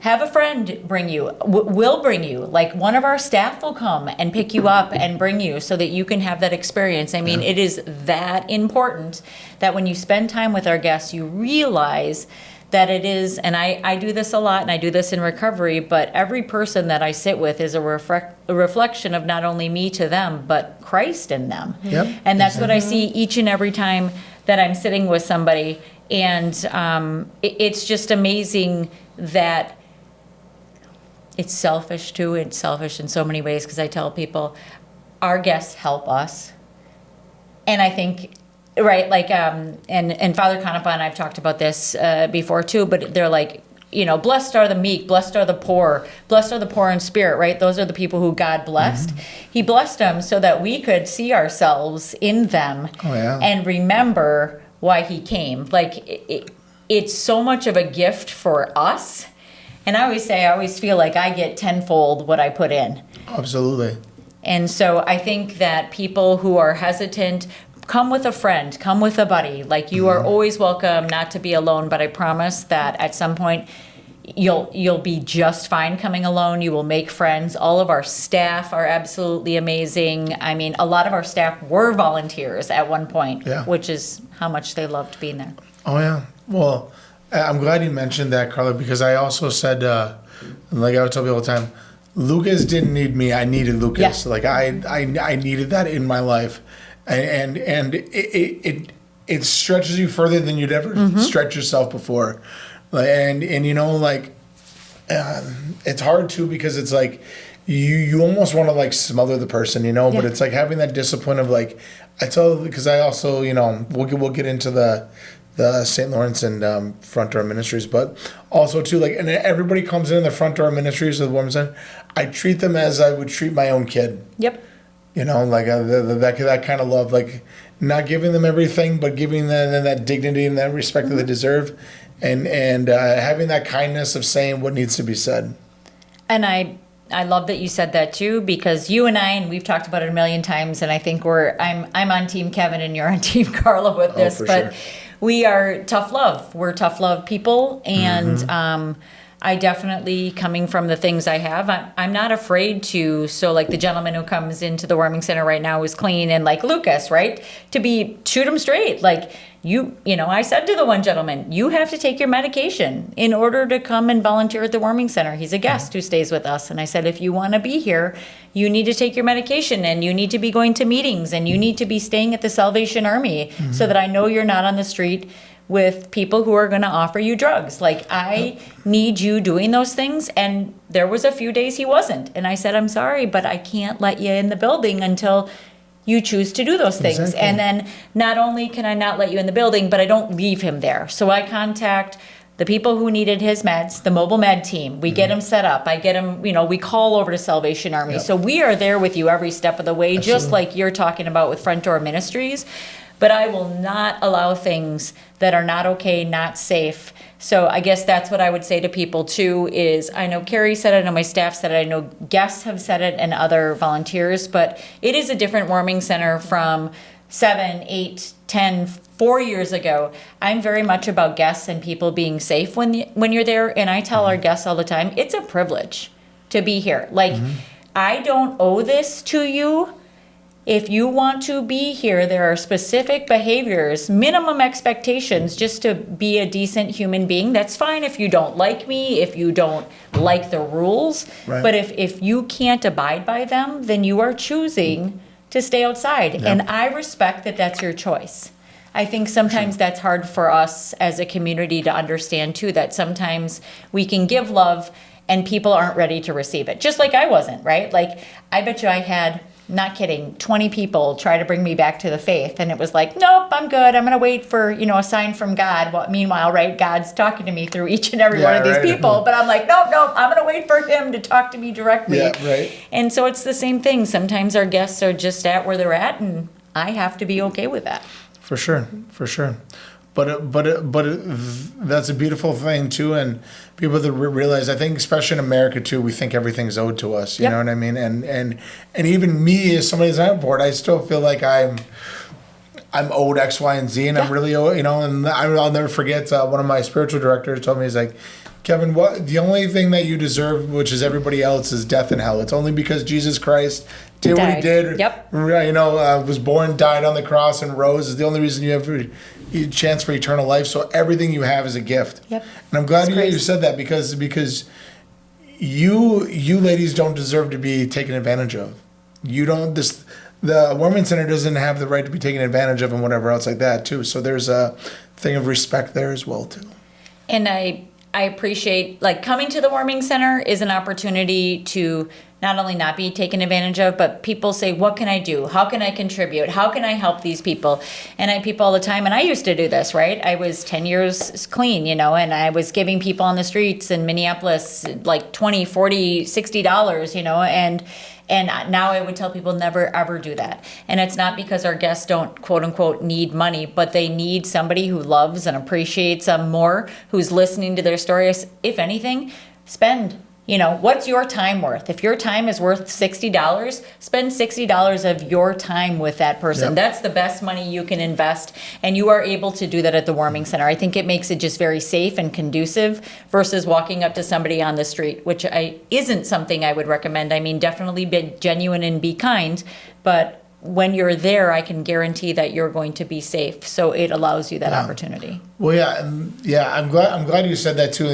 Have a friend bring you, will bring you. Like one of our staff will come and pick you up and bring you so that you can have that experience. I mean, it is that important that when you spend time with our guests, you realize that it is, and I do this a lot, and I do this in recovery, but every person that I sit with is a reflection of not only me to them, but Christ in them. Yep. And that's what I see each and every time that I'm sitting with somebody. And it's just amazing that it's selfish too. It's selfish in so many ways because I tell people our guests help us. And I think, right, like, and Father Canepa and I've talked about this before too, but they're like, blessed are the meek, blessed are the poor in spirit, right? Those are the people who God blessed. He blessed them so that we could see ourselves in them and remember why he came. Like, it's so much of a gift for us. And I always feel like I get tenfold what I put in. Absolutely. And so I think that people who are hesitant, come with a friend, come with a buddy. Like, you are always welcome not to be alone, but I promise that at some point you'll be just fine coming alone. You will make friends. All of our staff are absolutely amazing. I mean, a lot of our staff were volunteers at one point, which is how much they loved being there. Oh, yeah. Well, I'm glad you mentioned that, Karla, because I also said, like I would tell people all the time, Lucas didn't need me. I needed Lucas. Yeah. Like, I needed that in my life. And it stretches you further than you'd ever stretch yourself before. And it's hard too, because it's like you almost want to like smother the person, but it's like having that discipline of like, because I also, we'll get into the St. Lawrence and Front Door Ministries, but also too, like, and everybody comes in the Front Door Ministries of the Women's Center. I treat them as I would treat my own kid. Yep. Like that kind of love, like not giving them everything, but giving them that dignity and that respect that they deserve, and having that kindness of saying what needs to be said. And I love that you said that too, because you and I, and we've talked about it a million times, and I think I'm on Team Kevin and you're on Team Karla with this, but sure. We are tough love. We're tough love people, and I definitely, coming from the things I have, I'm not afraid to, so like the gentleman who comes into the warming center right now is clean, and like Lucas, right? To shoot him straight. Like, I said to the one gentleman, you have to take your medication in order to come and volunteer at the warming center. He's a guest who stays with us. And I said, if you want to be here, you need to take your medication, and you need to be going to meetings, and you need to be staying at the Salvation Army so that I know you're not on the street with people who are going to offer you drugs. Like, I need you doing those things. And there was a few days he wasn't. And I said, I'm sorry, but I can't let you in the building until you choose to do those things. Exactly. And then not only can I not let you in the building, but I don't leave him there. So I contact the people who needed his meds, the mobile med team. We get him set up. I get him, we call over to Salvation Army. Yep. So we are there with you every step of the way, Absolutely. Just like you're talking about with Front Door Ministries. But I will not allow things that are not okay, not safe. So I guess that's what I would say to people too, is I know Carrie said it, I know my staff said it, I know guests have said it, and other volunteers, but it is a different warming center from 7, 8, 10, 4 years ago. I'm very much about guests and people being safe when you're there, and I tell our guests all the time, it's a privilege to be here. Like, I don't owe this to you. If you want to be here, there are specific behaviors, minimum expectations just to be a decent human being. That's fine if you don't like me, if you don't like the rules. Right. But if you can't abide by them, then you are choosing to stay outside. Yep. And I respect that that's your choice. I think sometimes that's hard for us as a community to understand too, that sometimes we can give love and people aren't ready to receive it. Just like I wasn't, right? Like, I bet you I had, not kidding, 20 people try to bring me back to the faith. And it was like, nope, I'm good. I'm going to wait for, a sign from God. Well, meanwhile, right, God's talking to me through each and every one of these people. But I'm like, nope, I'm going to wait for him to talk to me directly. Yeah, right. And so it's the same thing. Sometimes our guests are just at where they're at, and I have to be okay with that. For sure. But that's a beautiful thing too, and people that realize, I think, especially in America too, we think everything's owed to us. You know what I mean? And even me, as somebody that's on board, I still feel like I'm owed X, Y, and Z, and I'm really owed. And I'll never forget. One of my spiritual directors told me, he's like, Kevin, the only thing that you deserve, which is everybody else, is death and hell. It's only because Jesus Christ did what he did. Yep. Was born, died on the cross, and rose is the only reason you have a chance for eternal life. So everything you have is a gift. Yep. And I'm glad you said that, because you ladies don't deserve to be taken advantage of. You don't. The Warming Center doesn't have the right to be taken advantage of, and whatever else like that too. So there's a thing of respect there as well too. And I appreciate, like, coming to the Warming Center is an opportunity to not only not be taken advantage of, but people say, what can I do? How can I contribute? How can I help these people? And I people all the time, and I used to do this, right? I was 10 years clean, and I was giving people on the streets in Minneapolis like $20, $40, $60, and now I would tell people never ever do that. And it's not because our guests don't quote unquote need money, but they need somebody who loves and appreciates them more, who's listening to their stories. If anything, spend, what's your time worth? If your time is worth $60, spend $60 of your time with that person. Yep. That's the best money you can invest. And you are able to do that at the Warming Center. I think it makes it just very safe and conducive versus walking up to somebody on the street, which isn't something I would recommend. I mean, definitely be genuine and be kind, but when you're there, I can guarantee that you're going to be safe. So it allows you that opportunity. Well, I'm glad you said that too,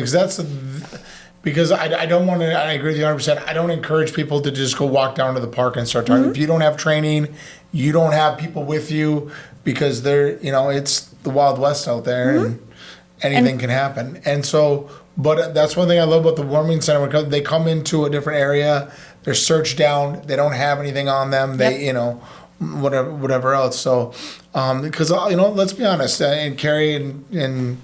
because I don't want to, I agree with you 100%. I don't encourage people to just go walk down to the park and start talking. If you don't have training, you don't have people with you, because it's the Wild West out there and anything can happen. And so, but that's one thing I love about the Warming Center, because they come into a different area, they're searched down, they don't have anything on them, they, whatever else. So, because, let's be honest, and Carrie and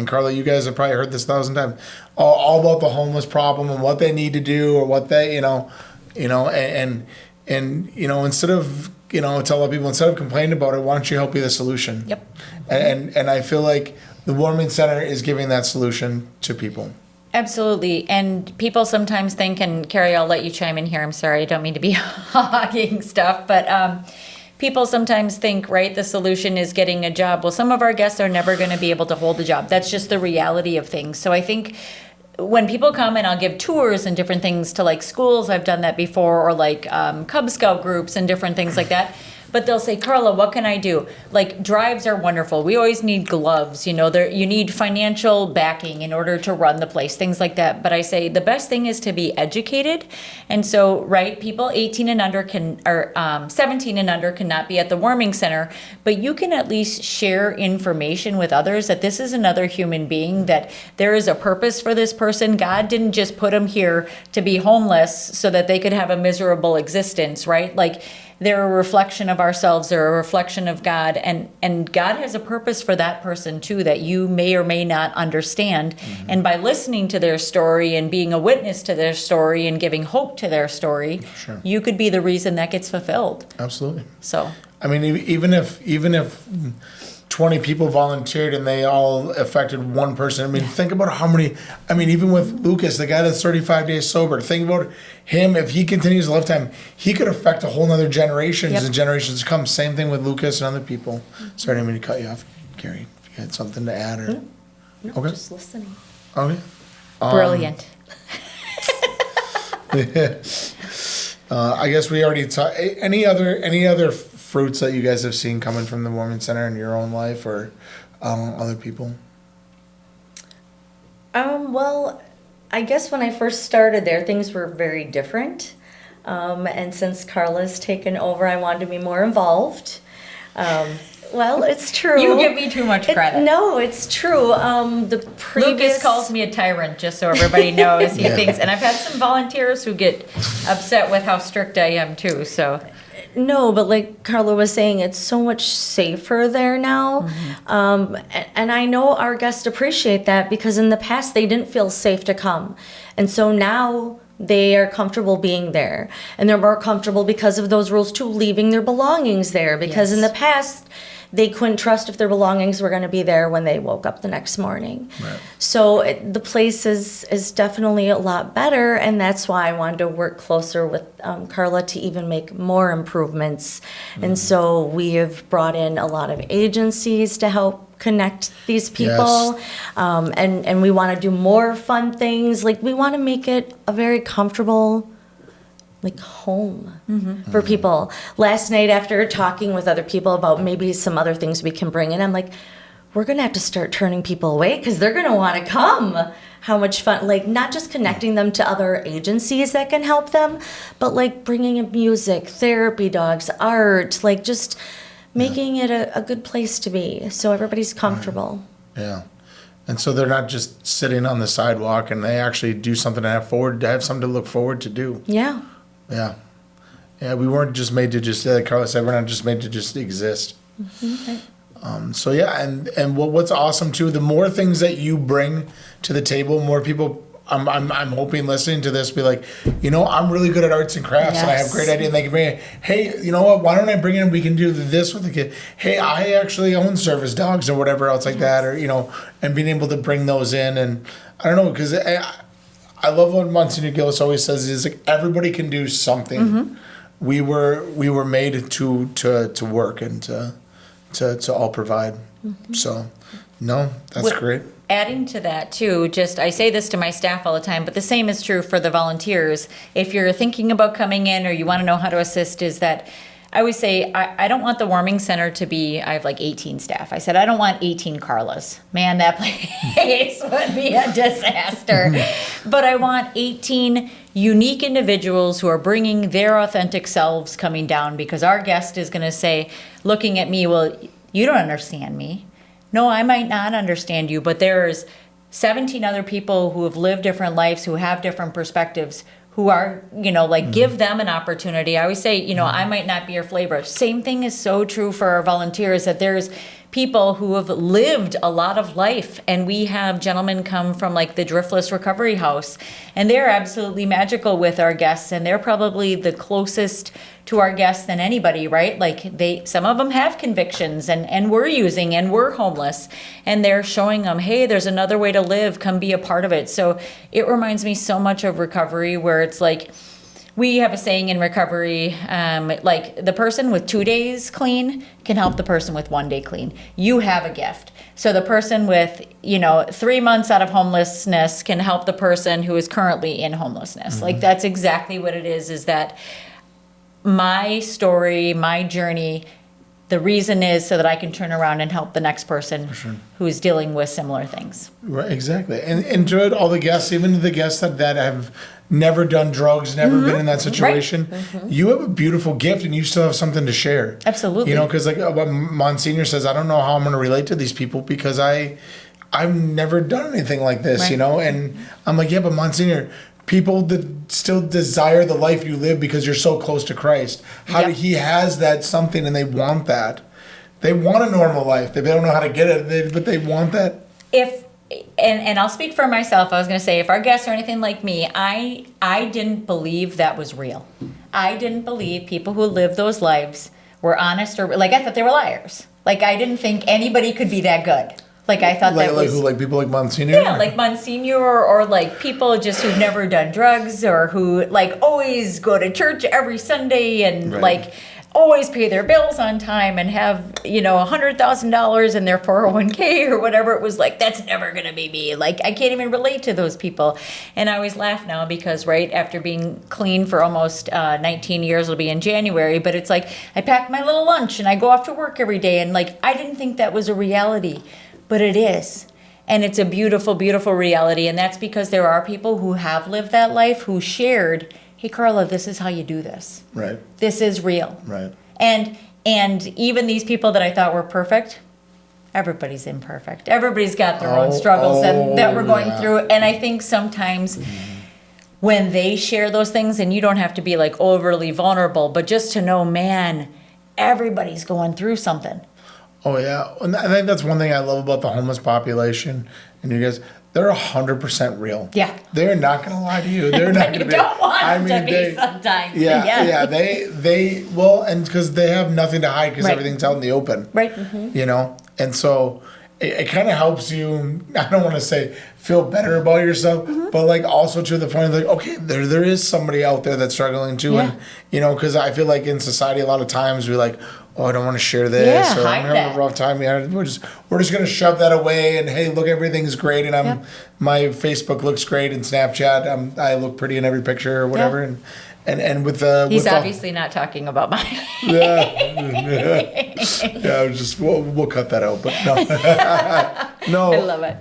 Karla, you guys have probably heard this 1,000 times, all about the homeless problem and what they need to do, or what they, and instead of, tell people, instead of complaining about it, why don't you help be the solution? Yep. And I feel like the Warming Center is giving that solution to people. Absolutely. And people sometimes think, and Carrie, I'll let you chime in here. I'm sorry, I don't mean to be hogging stuff, but people sometimes think, right, the solution is getting a job. Well, some of our guests are never going to be able to hold a job. That's just the reality of things. So I think when people come and I'll give tours and different things to like schools, I've done that before, or like Cub Scout groups and different things like that. But they'll say, Karla, what can I do? Like, drives are wonderful. We always need gloves. You need financial backing in order to run the place, things like that. But I say the best thing is to be educated. And so, right, people 18 and under 17 and under cannot be at the Warming Center, but you can at least share information with others that this is another human being, that there is a purpose for this person. God didn't just put them here to be homeless so that they could have a miserable existence, right? Like, they're a reflection of ourselves, they're a reflection of God, and God has a purpose for that person too that you may or may not understand. And by listening to their story and being a witness to their story and giving hope to their story, you could be the reason that gets fulfilled. Absolutely. So, I mean, even if 20 people volunteered and they all affected one person. I mean, think about how many, even with Lucas, the guy that's 35 days sober, think about him. If he continues a lifetime, he could affect a whole nother generations and generations to come. Same thing with Lucas and other people. Sorry, I didn't mean to cut you off, Carrie. If you had something to add or. No, Okay. just listening. Okay. brilliant. I guess we already talked. Any other fruits that you guys have seen coming from the Warming Center in your own life, or other people? Well, I guess when I first started there, things were very different. And since Karla's taken over, I wanted to be more involved. Well, it's true. You give me too much credit. No, it's true. The previous Lucas calls me a tyrant, just so everybody knows. He thinks, and I've had some volunteers who get upset with how strict I am too. So. No, but like Karla was saying, it's so much safer there now. And I know our guests appreciate that, because in the past they didn't feel safe to come. And so now they are comfortable being there. And they're more comfortable because of those rules too, leaving their belongings there. Because in the past, they couldn't trust if their belongings were going to be there when they woke up the next morning. Right. So the place is definitely a lot better, and that's why I wanted to work closer with Karla to even make more improvements. And so we have brought in a lot of agencies to help connect these people. And we want to do more fun things. Like, we want to make it a very comfortable home for people. Last night, after talking with other people about maybe some other things we can bring in, I'm like, we're gonna have to start turning people away because they're gonna want to come. How much fun, not just connecting them to other agencies that can help them, but bringing in music, therapy dogs, art, just making it a good place to be so everybody's comfortable. Yeah. And so they're not just sitting on the sidewalk, and they actually do something to have something to look forward to do. Yeah. Yeah. Yeah, we weren't just made to just, like Carla said, we're not just made to just exist. So yeah, and what's awesome too, the more things that you bring to the table, more people, I'm hoping listening to this be like, I'm really good at arts and crafts, and I have great ideas, and they can bring it. Hey, you know what? Why don't I bring in? We can do this with the kid. Hey, I actually own service dogs or whatever else like that, or and being able to bring those in, and I don't know, because I love what Monsignor Gillis always says is like everybody can do something. We were made to work and to all provide. So, no, that's great. Adding to that too, I say this to my staff all the time, but the same is true for the volunteers. If you're thinking about coming in or you want to know how to assist, is that I always say, I don't want the warming center to be, I have like 18 staff. I said, I don't want 18 Carlas. Man, that place would be a disaster. But I want 18 unique individuals who are bringing their authentic selves coming down, because our guest is going to say, looking at me, well, you don't understand me. No, I might not understand you, but there's 17 other people who have lived different lives, who have different perspectives, who are, give them an opportunity. I always say, I might not be your flavor. Same thing is so true for our volunteers, that there's people who have lived a lot of life. And we have gentlemen come from like the Driftless Recovery House, and they're absolutely magical with our guests. And they're probably the closest to our guests than anybody, right? Like some of them have convictions and we're using and we're homeless, and they're showing them, hey, there's another way to live, come be a part of it. So it reminds me so much of recovery, where it's like, we have a saying in recovery, like the person with 2 days clean can help the person with 1 day clean. You have a gift. So the person with, 3 months out of homelessness can help the person who is currently in homelessness. Like that's exactly what it is that my story, my journey, the reason is so that I can turn around and help the next person who is dealing with similar things. Right, exactly. And enjoyed all the guests, even the guests that have never done drugs, never been in that situation. Right. You have a beautiful gift, and you still have something to share. Absolutely. Because like what Monsignor says, I don't know how I'm going to relate to these people because I've never done anything like this, And I'm like, yeah, but Monsignor, people that still desire the life you live because you're so close to Christ. He has that something, and they want that. They want a normal life. They don't know how to get it, but they want that. And I'll speak for myself. I was going to say, if our guests are anything like me, I didn't believe that was real. I didn't believe people who lived those lives were honest, or like I thought they were liars. Like I didn't think anybody could be that good. Like I thought that was... Like people like Monsignor? Yeah, like Monsignor, or like people just who've never done drugs, or who like always go to church every Sunday and like always pay their bills on time and have, $100,000 in their 401k or whatever. It was like, that's never going to be me. Like I can't even relate to those people. And I always laugh now because after being clean for almost 19 years, it'll be in January, but it's like I pack my little lunch and I go off to work every day, and like I didn't think that was a reality. But it is. And it's a beautiful, beautiful reality. And that's because there are people who have lived that life, who shared, hey, Karla, this is how you do this. Right. This is real. Right. And even these people that I thought were perfect, everybody's imperfect. Everybody's got their own struggles that we're going through. And I think sometimes when they share those things, and you don't have to be like overly vulnerable, but just to know, man, everybody's going through something. Oh, yeah. And I think that's one thing I love about the homeless population. And you guys, they're 100% real. Yeah. They're not going to lie to you. They're not going to be. Don't want them to be sometimes. Yeah. They and because they have nothing to hide because everything's out in the open. Right. And so it kind of helps you, I don't want to say feel better about yourself, but like also to the point of like, okay, there is somebody out there that's struggling too. Yeah. And, because I feel like in society a lot of times we're like, oh, I don't want to share this, or I'm having a rough time. Yeah, we're just gonna shove that away. And hey, look, everything's great, and my Facebook looks great, and Snapchat, I look pretty in every picture or whatever. And with he's obviously not talking about mine. Yeah, we'll cut that out, but no, I love it.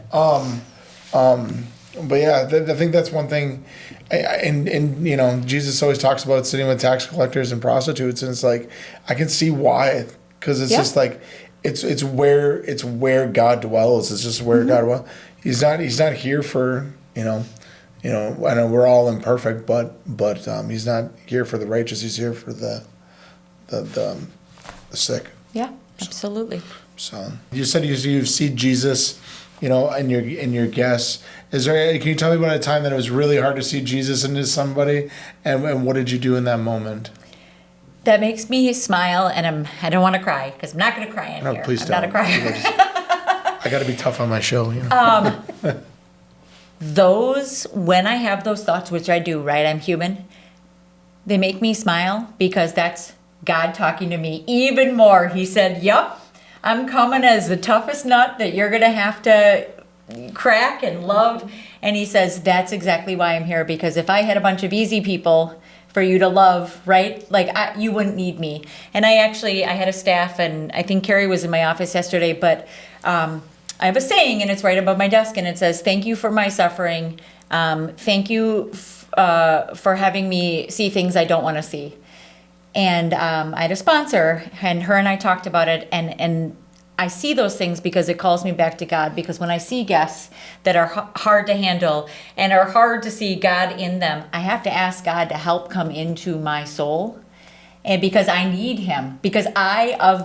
But yeah, I think that's one thing. And Jesus always talks about sitting with tax collectors and prostitutes, and it's like I can see why, because it's just like it's where God dwells. It's just where God dwells. He's not here for I know we're all imperfect, but he's not here for the righteous. He's here for the sick. Yeah, absolutely. So you said you see Jesus, in your guests. Can you tell me about a time that it was really hard to see Jesus into somebody, and what did you do in that moment? That makes me smile, and I don't want to cry because I'm not going to cry in here. Please I'm don't. not a crier. I got to be tough on my show. When I have those thoughts, which I do, right? I'm human. They make me smile because that's God talking to me even more. He said, "Yup, I'm coming as the toughest nut that you're going to have to crack and love." And he says, "That's exactly why I'm here, because if I had a bunch of easy people for you to love, right? You wouldn't need me." And I had a staff, and I think Carrie was in my office yesterday, but I have a saying, and it's right above my desk, and it says, "Thank you for my suffering. Thank you for having me see things I don't want to see." And I had a sponsor, and her and I talked about it, and I see those things because it calls me back to God. Because when I see guests that are hard to handle and are hard to see God in them, I have to ask God to help come into my soul. And because I need him, because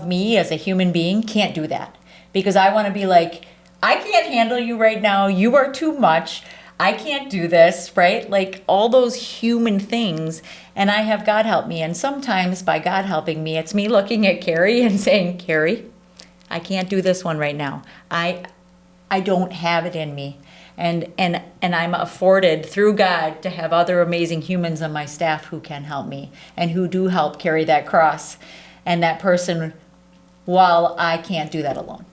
me as a human being can't do that. Because I want to be like, I can't handle you right now. You are too much. I can't do this, right? Like all those human things. And I have God help me. And sometimes by God helping me, it's me looking at Carrie and saying, "Carrie, I can't do this one right now. I don't have it in me." And I'm afforded through God to have other amazing humans on my staff who can help me and who do help carry that cross and that person while I can't do that alone.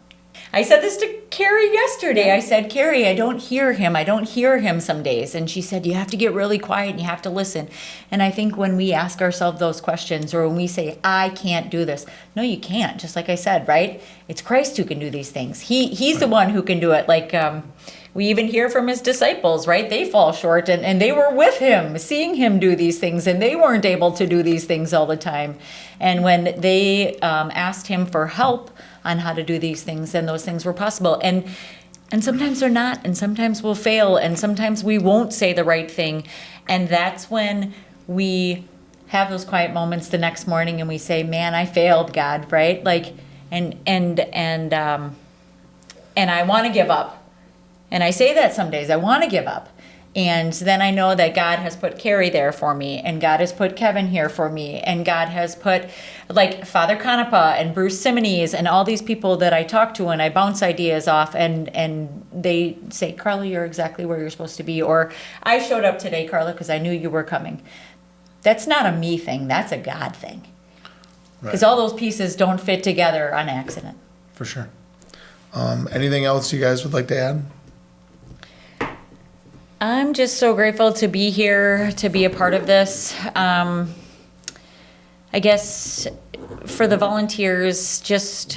I said this to Carrie yesterday. I said, "Carrie, I don't hear him. I don't hear him some days." And she said, "You have to get really quiet and you have to listen." And I think when we ask ourselves those questions, or when we say, "I can't do this," no, you can't. Just like I said, right? It's Christ who can do these things. He's the one who can do it. Like we even hear from his disciples, right? They fall short, and they were with him, seeing him do these things, and they weren't able to do these things all the time. And when they asked him for help on how to do these things, then those things were possible. And sometimes they're not, and sometimes we'll fail, and sometimes we won't say the right thing. And that's when we have those quiet moments the next morning and we say, "Man, I failed, God," right? Like, and I want to give up. And I say that some days, I want to give up. And then I know that God has put Carrie there for me, and God has put Kevin here for me, and God has put like Father Canepa and Bruce Simones and all these people that I talk to and I bounce ideas off, and they say, "Karla, you're exactly where you're supposed to be," or "I showed up today, Karla, because I knew you were coming." That's not a me thing, that's a God thing. Because all those pieces don't fit together on accident. For sure. Anything else you guys would like to add? I'm just so grateful to be here, to be a part of this. I guess for the volunteers, just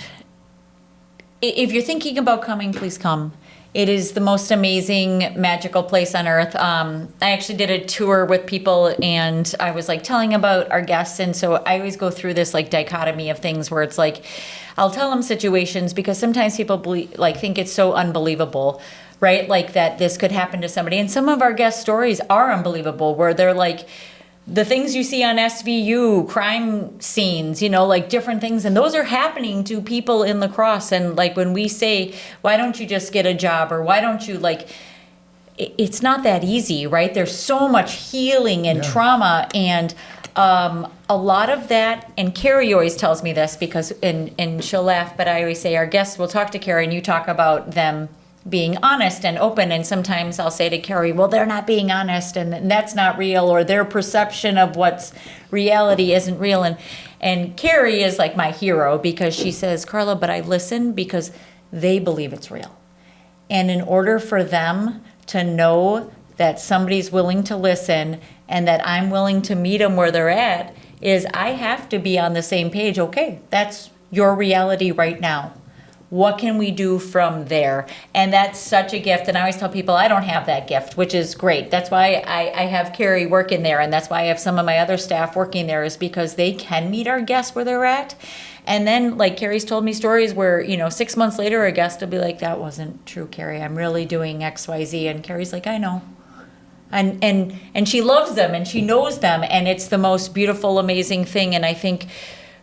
if you're thinking about coming, please come. It is the most amazing, magical place on earth. I actually did a tour with people, and I was like telling about our guests, and so I always go through this like dichotomy of things where it's like I'll tell them situations because sometimes people think it's so unbelievable, right? Like that this could happen to somebody. And some of our guest stories are unbelievable, where they're like the things you see on SVU, crime scenes, like different things. And those are happening to people in La Crosse. And like when we say, "Why don't you just get a job?" or "Why don't you it's not that easy, right? There's so much healing and trauma. And a lot of that, and Carrie always tells me this because, and she'll laugh, but I always say our guests will talk to Carrie and you talk about them being honest and open, and sometimes I'll say to Carrie, "Well, they're not being honest, and that's not real," or their perception of what's reality isn't real. And Carrie is like my hero because she says, "Karla, but I listen because they believe it's real." And in order for them to know that somebody's willing to listen and that I'm willing to meet them where they're at, is I have to be on the same page. Okay, that's your reality right now. What can we do from there? And that's such a gift. And I always tell people I don't have that gift, which is great. That's why I have Carrie working there. And that's why I have some of my other staff working there, is because they can meet our guests where they're at. And then like Carrie's told me stories where, 6 months later, a guest will be like, "That wasn't true, Carrie. I'm really doing X, Y, Z." And Carrie's like, "I know. And she loves them and she knows them, and it's the most beautiful, amazing thing. And I think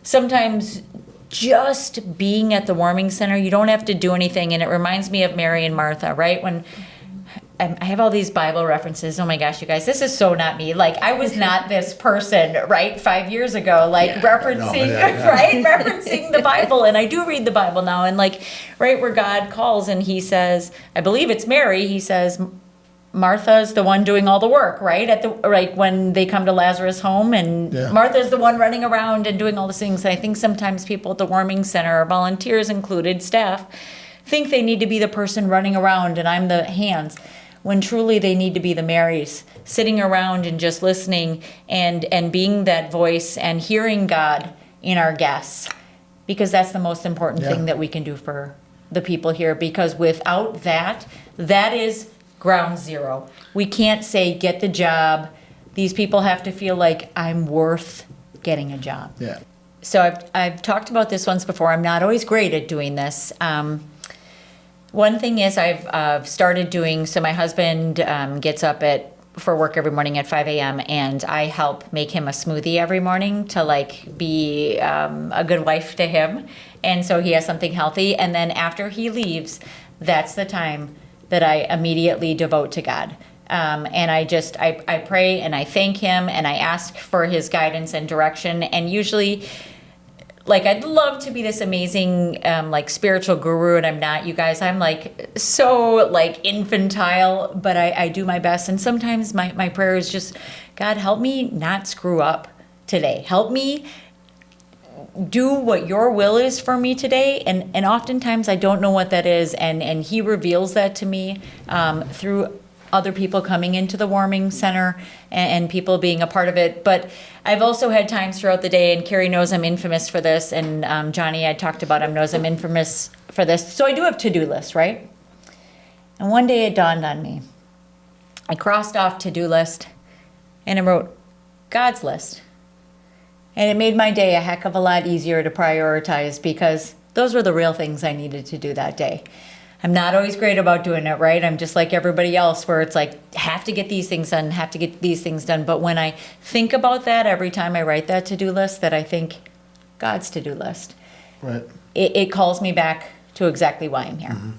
sometimes just being at the warming center, you don't have to do anything. And it reminds me of Mary and Martha, right? When I have all these Bible references. Oh my gosh, you guys, this is so not me. Like, I was not this person, right, 5 years ago, like referencing, right, referencing the Bible. And I do read the Bible now. And like, right where God calls and he says, I believe it's Mary, he says, Martha's the one doing all the work, right? When they come to Lazarus' home, and Martha's the one running around and doing all these things. And I think sometimes people at the warming center, volunteers included, staff, think they need to be the person running around and I'm the hands, when truly they need to be the Marys, sitting around and just listening and being that voice and hearing God in our guests, because that's the most important thing that we can do for the people here. Because without that, that is ground zero. We can't say, get the job. These people have to feel like I'm worth getting a job. Yeah. So I've talked about this once before. I'm not always great at doing this. One thing is I've started doing, so my husband gets up for work every morning at 5 a.m. and I help make him a smoothie every morning to like be a good wife to him. And so he has something healthy. And then after he leaves, that's the time that I immediately devote to God. And I pray and I thank him and I ask for his guidance and direction. And usually, like, I'd love to be this amazing, like, spiritual guru, and I'm not, you guys. I'm, like, so, like, infantile, but I do my best. And sometimes my prayer is just, God, help me not screw up today. Help me do what your will is for me today. And oftentimes I don't know what that is. And he reveals that to me through other people coming into the warming center and people being a part of it. But I've also had times throughout the day, and Carrie knows I'm infamous for this, and Johnny, I talked about him, knows I'm infamous for this. So I do have to-do lists, right? And one day it dawned on me. I crossed off to-do list and I wrote God's list. And it made my day a heck of a lot easier to prioritize, because those were the real things I needed to do that day. I'm not always great about doing it, right? I'm just like everybody else, where it's like, have to get these things done, have to get these things done. But when I think about that, every time I write that to-do list, that I think God's to-do list, Right. it calls me back to exactly why I'm here. Mm-hmm.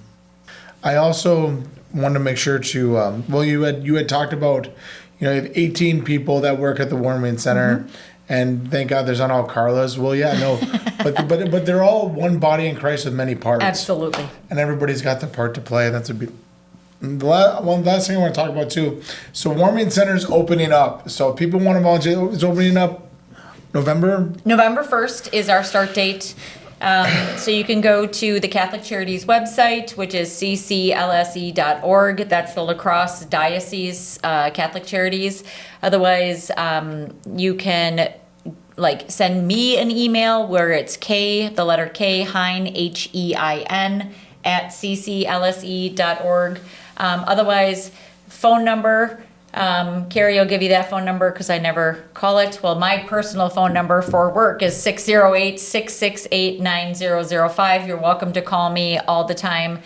I also wanted to make sure to, well, you had talked about, you have 18 people that work at the warming center. Mm-hmm. And thank God there's not all Karlas. Well, yeah, no, but they're all one body in Christ with many parts. Absolutely. And everybody's got their part to play. That's one last thing I want to talk about too. So warming center's opening up. So if people want to volunteer, it's opening up November 1st is our start date. So you can go to the Catholic Charities website, which is cclse.org. That's the La Crosse Diocese Catholic Charities. Otherwise, you can send me an email where it's the letter K, Hein, HEIN, at cclse.org. Otherwise, phone number. Carrie will give you that phone number because I never call it. Well, my personal phone number for work is 608-668-9005. You're welcome to call me all the time,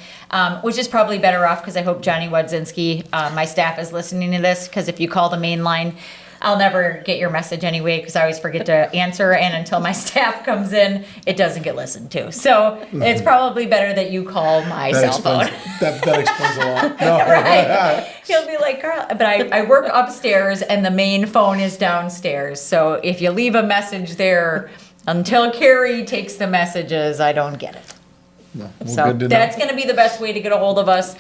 which is probably better off, because I hope Johnny Wodzinski, my staff, is listening to this, because if you call the main line, I'll never get your message anyway, because I always forget to answer, and until my staff comes in, it doesn't get listened to. So it's probably better that you call my cell phone. That explains a lot. No. Right. He'll be like, Carl, but I work upstairs and the main phone is downstairs. So if you leave a message there, until Carrie takes the messages, I don't get it. No, So that's going to be the best way to get a hold of us.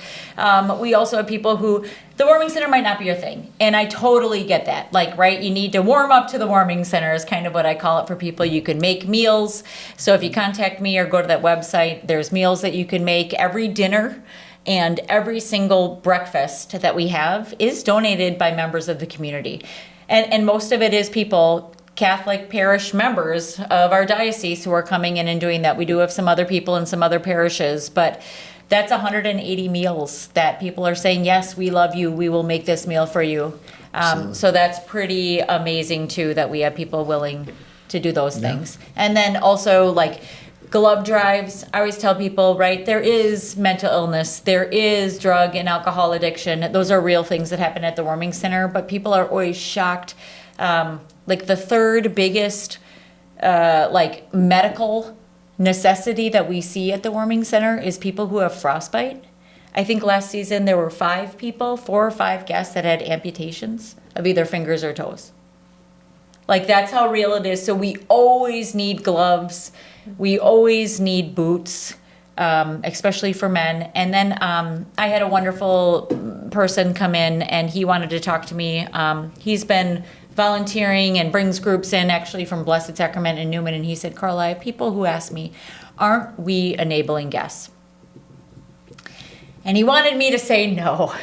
We also have people who, the warming center might not be your thing. And I totally get that. Like, right, you need to warm up to the warming center is kind of what I call it for people. You can make meals. So if you contact me or go to that website, there's meals that you can make. Every dinner and every single breakfast that we have is donated by members of the community. And most of it is people, Catholic parish members of our diocese, who are coming in and doing that. We do have some other people in some other parishes, but that's 180 meals that people are saying, yes, we love you, we will make this meal for you. So that's pretty amazing too, that we have people willing to do those things. And then also, like, glove drives. I always tell people, right, there is mental illness, there is drug and alcohol addiction. Those are real things that happen at the warming center, but people are always shocked. Like the third biggest like medical necessity that we see at the warming center is people who have frostbite. I think last season there were 4 or 5 guests that had amputations of either fingers or toes. Like that's how real it is. So we always need gloves. We always need boots, especially for men. And then I had a wonderful person come in and he wanted to talk to me. He's been volunteering and brings groups in actually from Blessed Sacrament and Newman. And he said, Karla, I have people who ask me, aren't we enabling guests? And he wanted me to say no.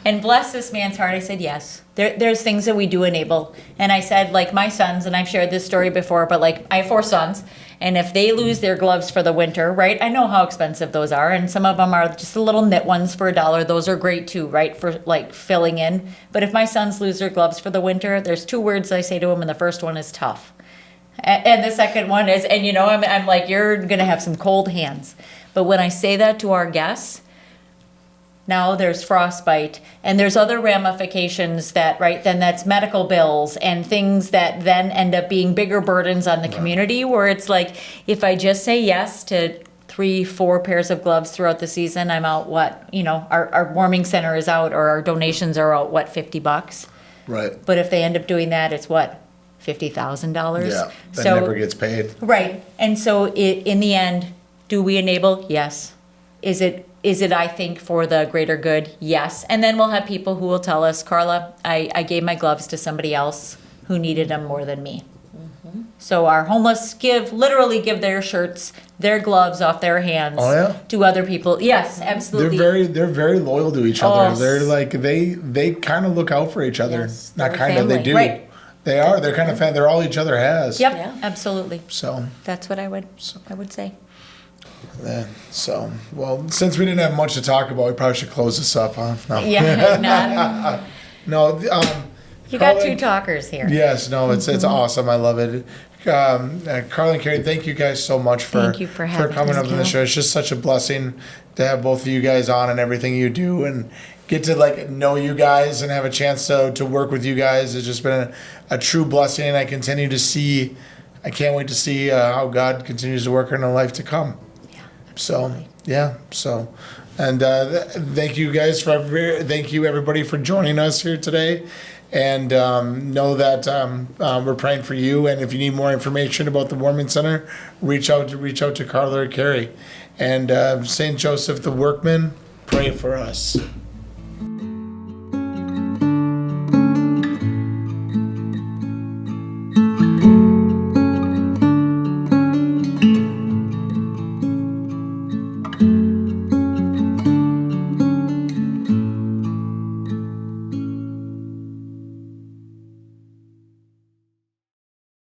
And bless this man's heart, I said yes. There's things that we do enable. And I said, like my sons, and I've shared this story before, but like I have 4 sons, and if they lose their gloves for the winter, right, I know how expensive those are, and some of them are just the little knit ones for $1. Those are great too, right, for like filling in. But if my sons lose their gloves for the winter, there's 2 words I say to them, and the first one is tough. And the second one is, and you know, I'm like, you're going to have some cold hands. But when I say that to our guests, now there's frostbite and there's other ramifications that, right, then that's medical bills and things that then end up being bigger burdens on the community, where it's like, if I just say yes to 3-4 pairs of gloves throughout the season, I'm out what, you know, our warming center is out, or our donations are out, what, $50? Right. But if they end up doing that, it's what, $50,000? Yeah, that So never gets paid. right. And so in the end, do we enable? Yes. Is it, I think, for the greater good? Yes. And then we'll have people who will tell us, Karla, I gave my gloves to somebody else who needed them more than me. Mm-hmm. So our homeless literally give their shirts, their gloves off their hands to other people. Yes, absolutely. They're very loyal to each other. Oh. They're like, they kind of look out for each other. Yes, Not they're kind of, they family. do. Right. They are. They're kind of fan. They're all each other has. Yep, Yeah. absolutely. So. That's what I would say. Well, since we didn't have much to talk about, we probably should close this up, huh? No. Yeah, No. you got Karla- 2 talkers here. Yes. No. It's awesome. I love it. Karla and Carrie, thank you guys so much Thank you for having coming us, up on the Cal. show. It's just such a blessing to have both of you guys on and everything you do, and get to like know you guys and have a chance to work with you guys. It's just been a true blessing, and I can't wait to see how God continues to work in our life to come. And thank you guys thank you everybody for joining us here today, and know that we're praying for you. And if you need more information about the Warming Center, reach out to Karla or Carrie. And St. Joseph the Workman, pray for us.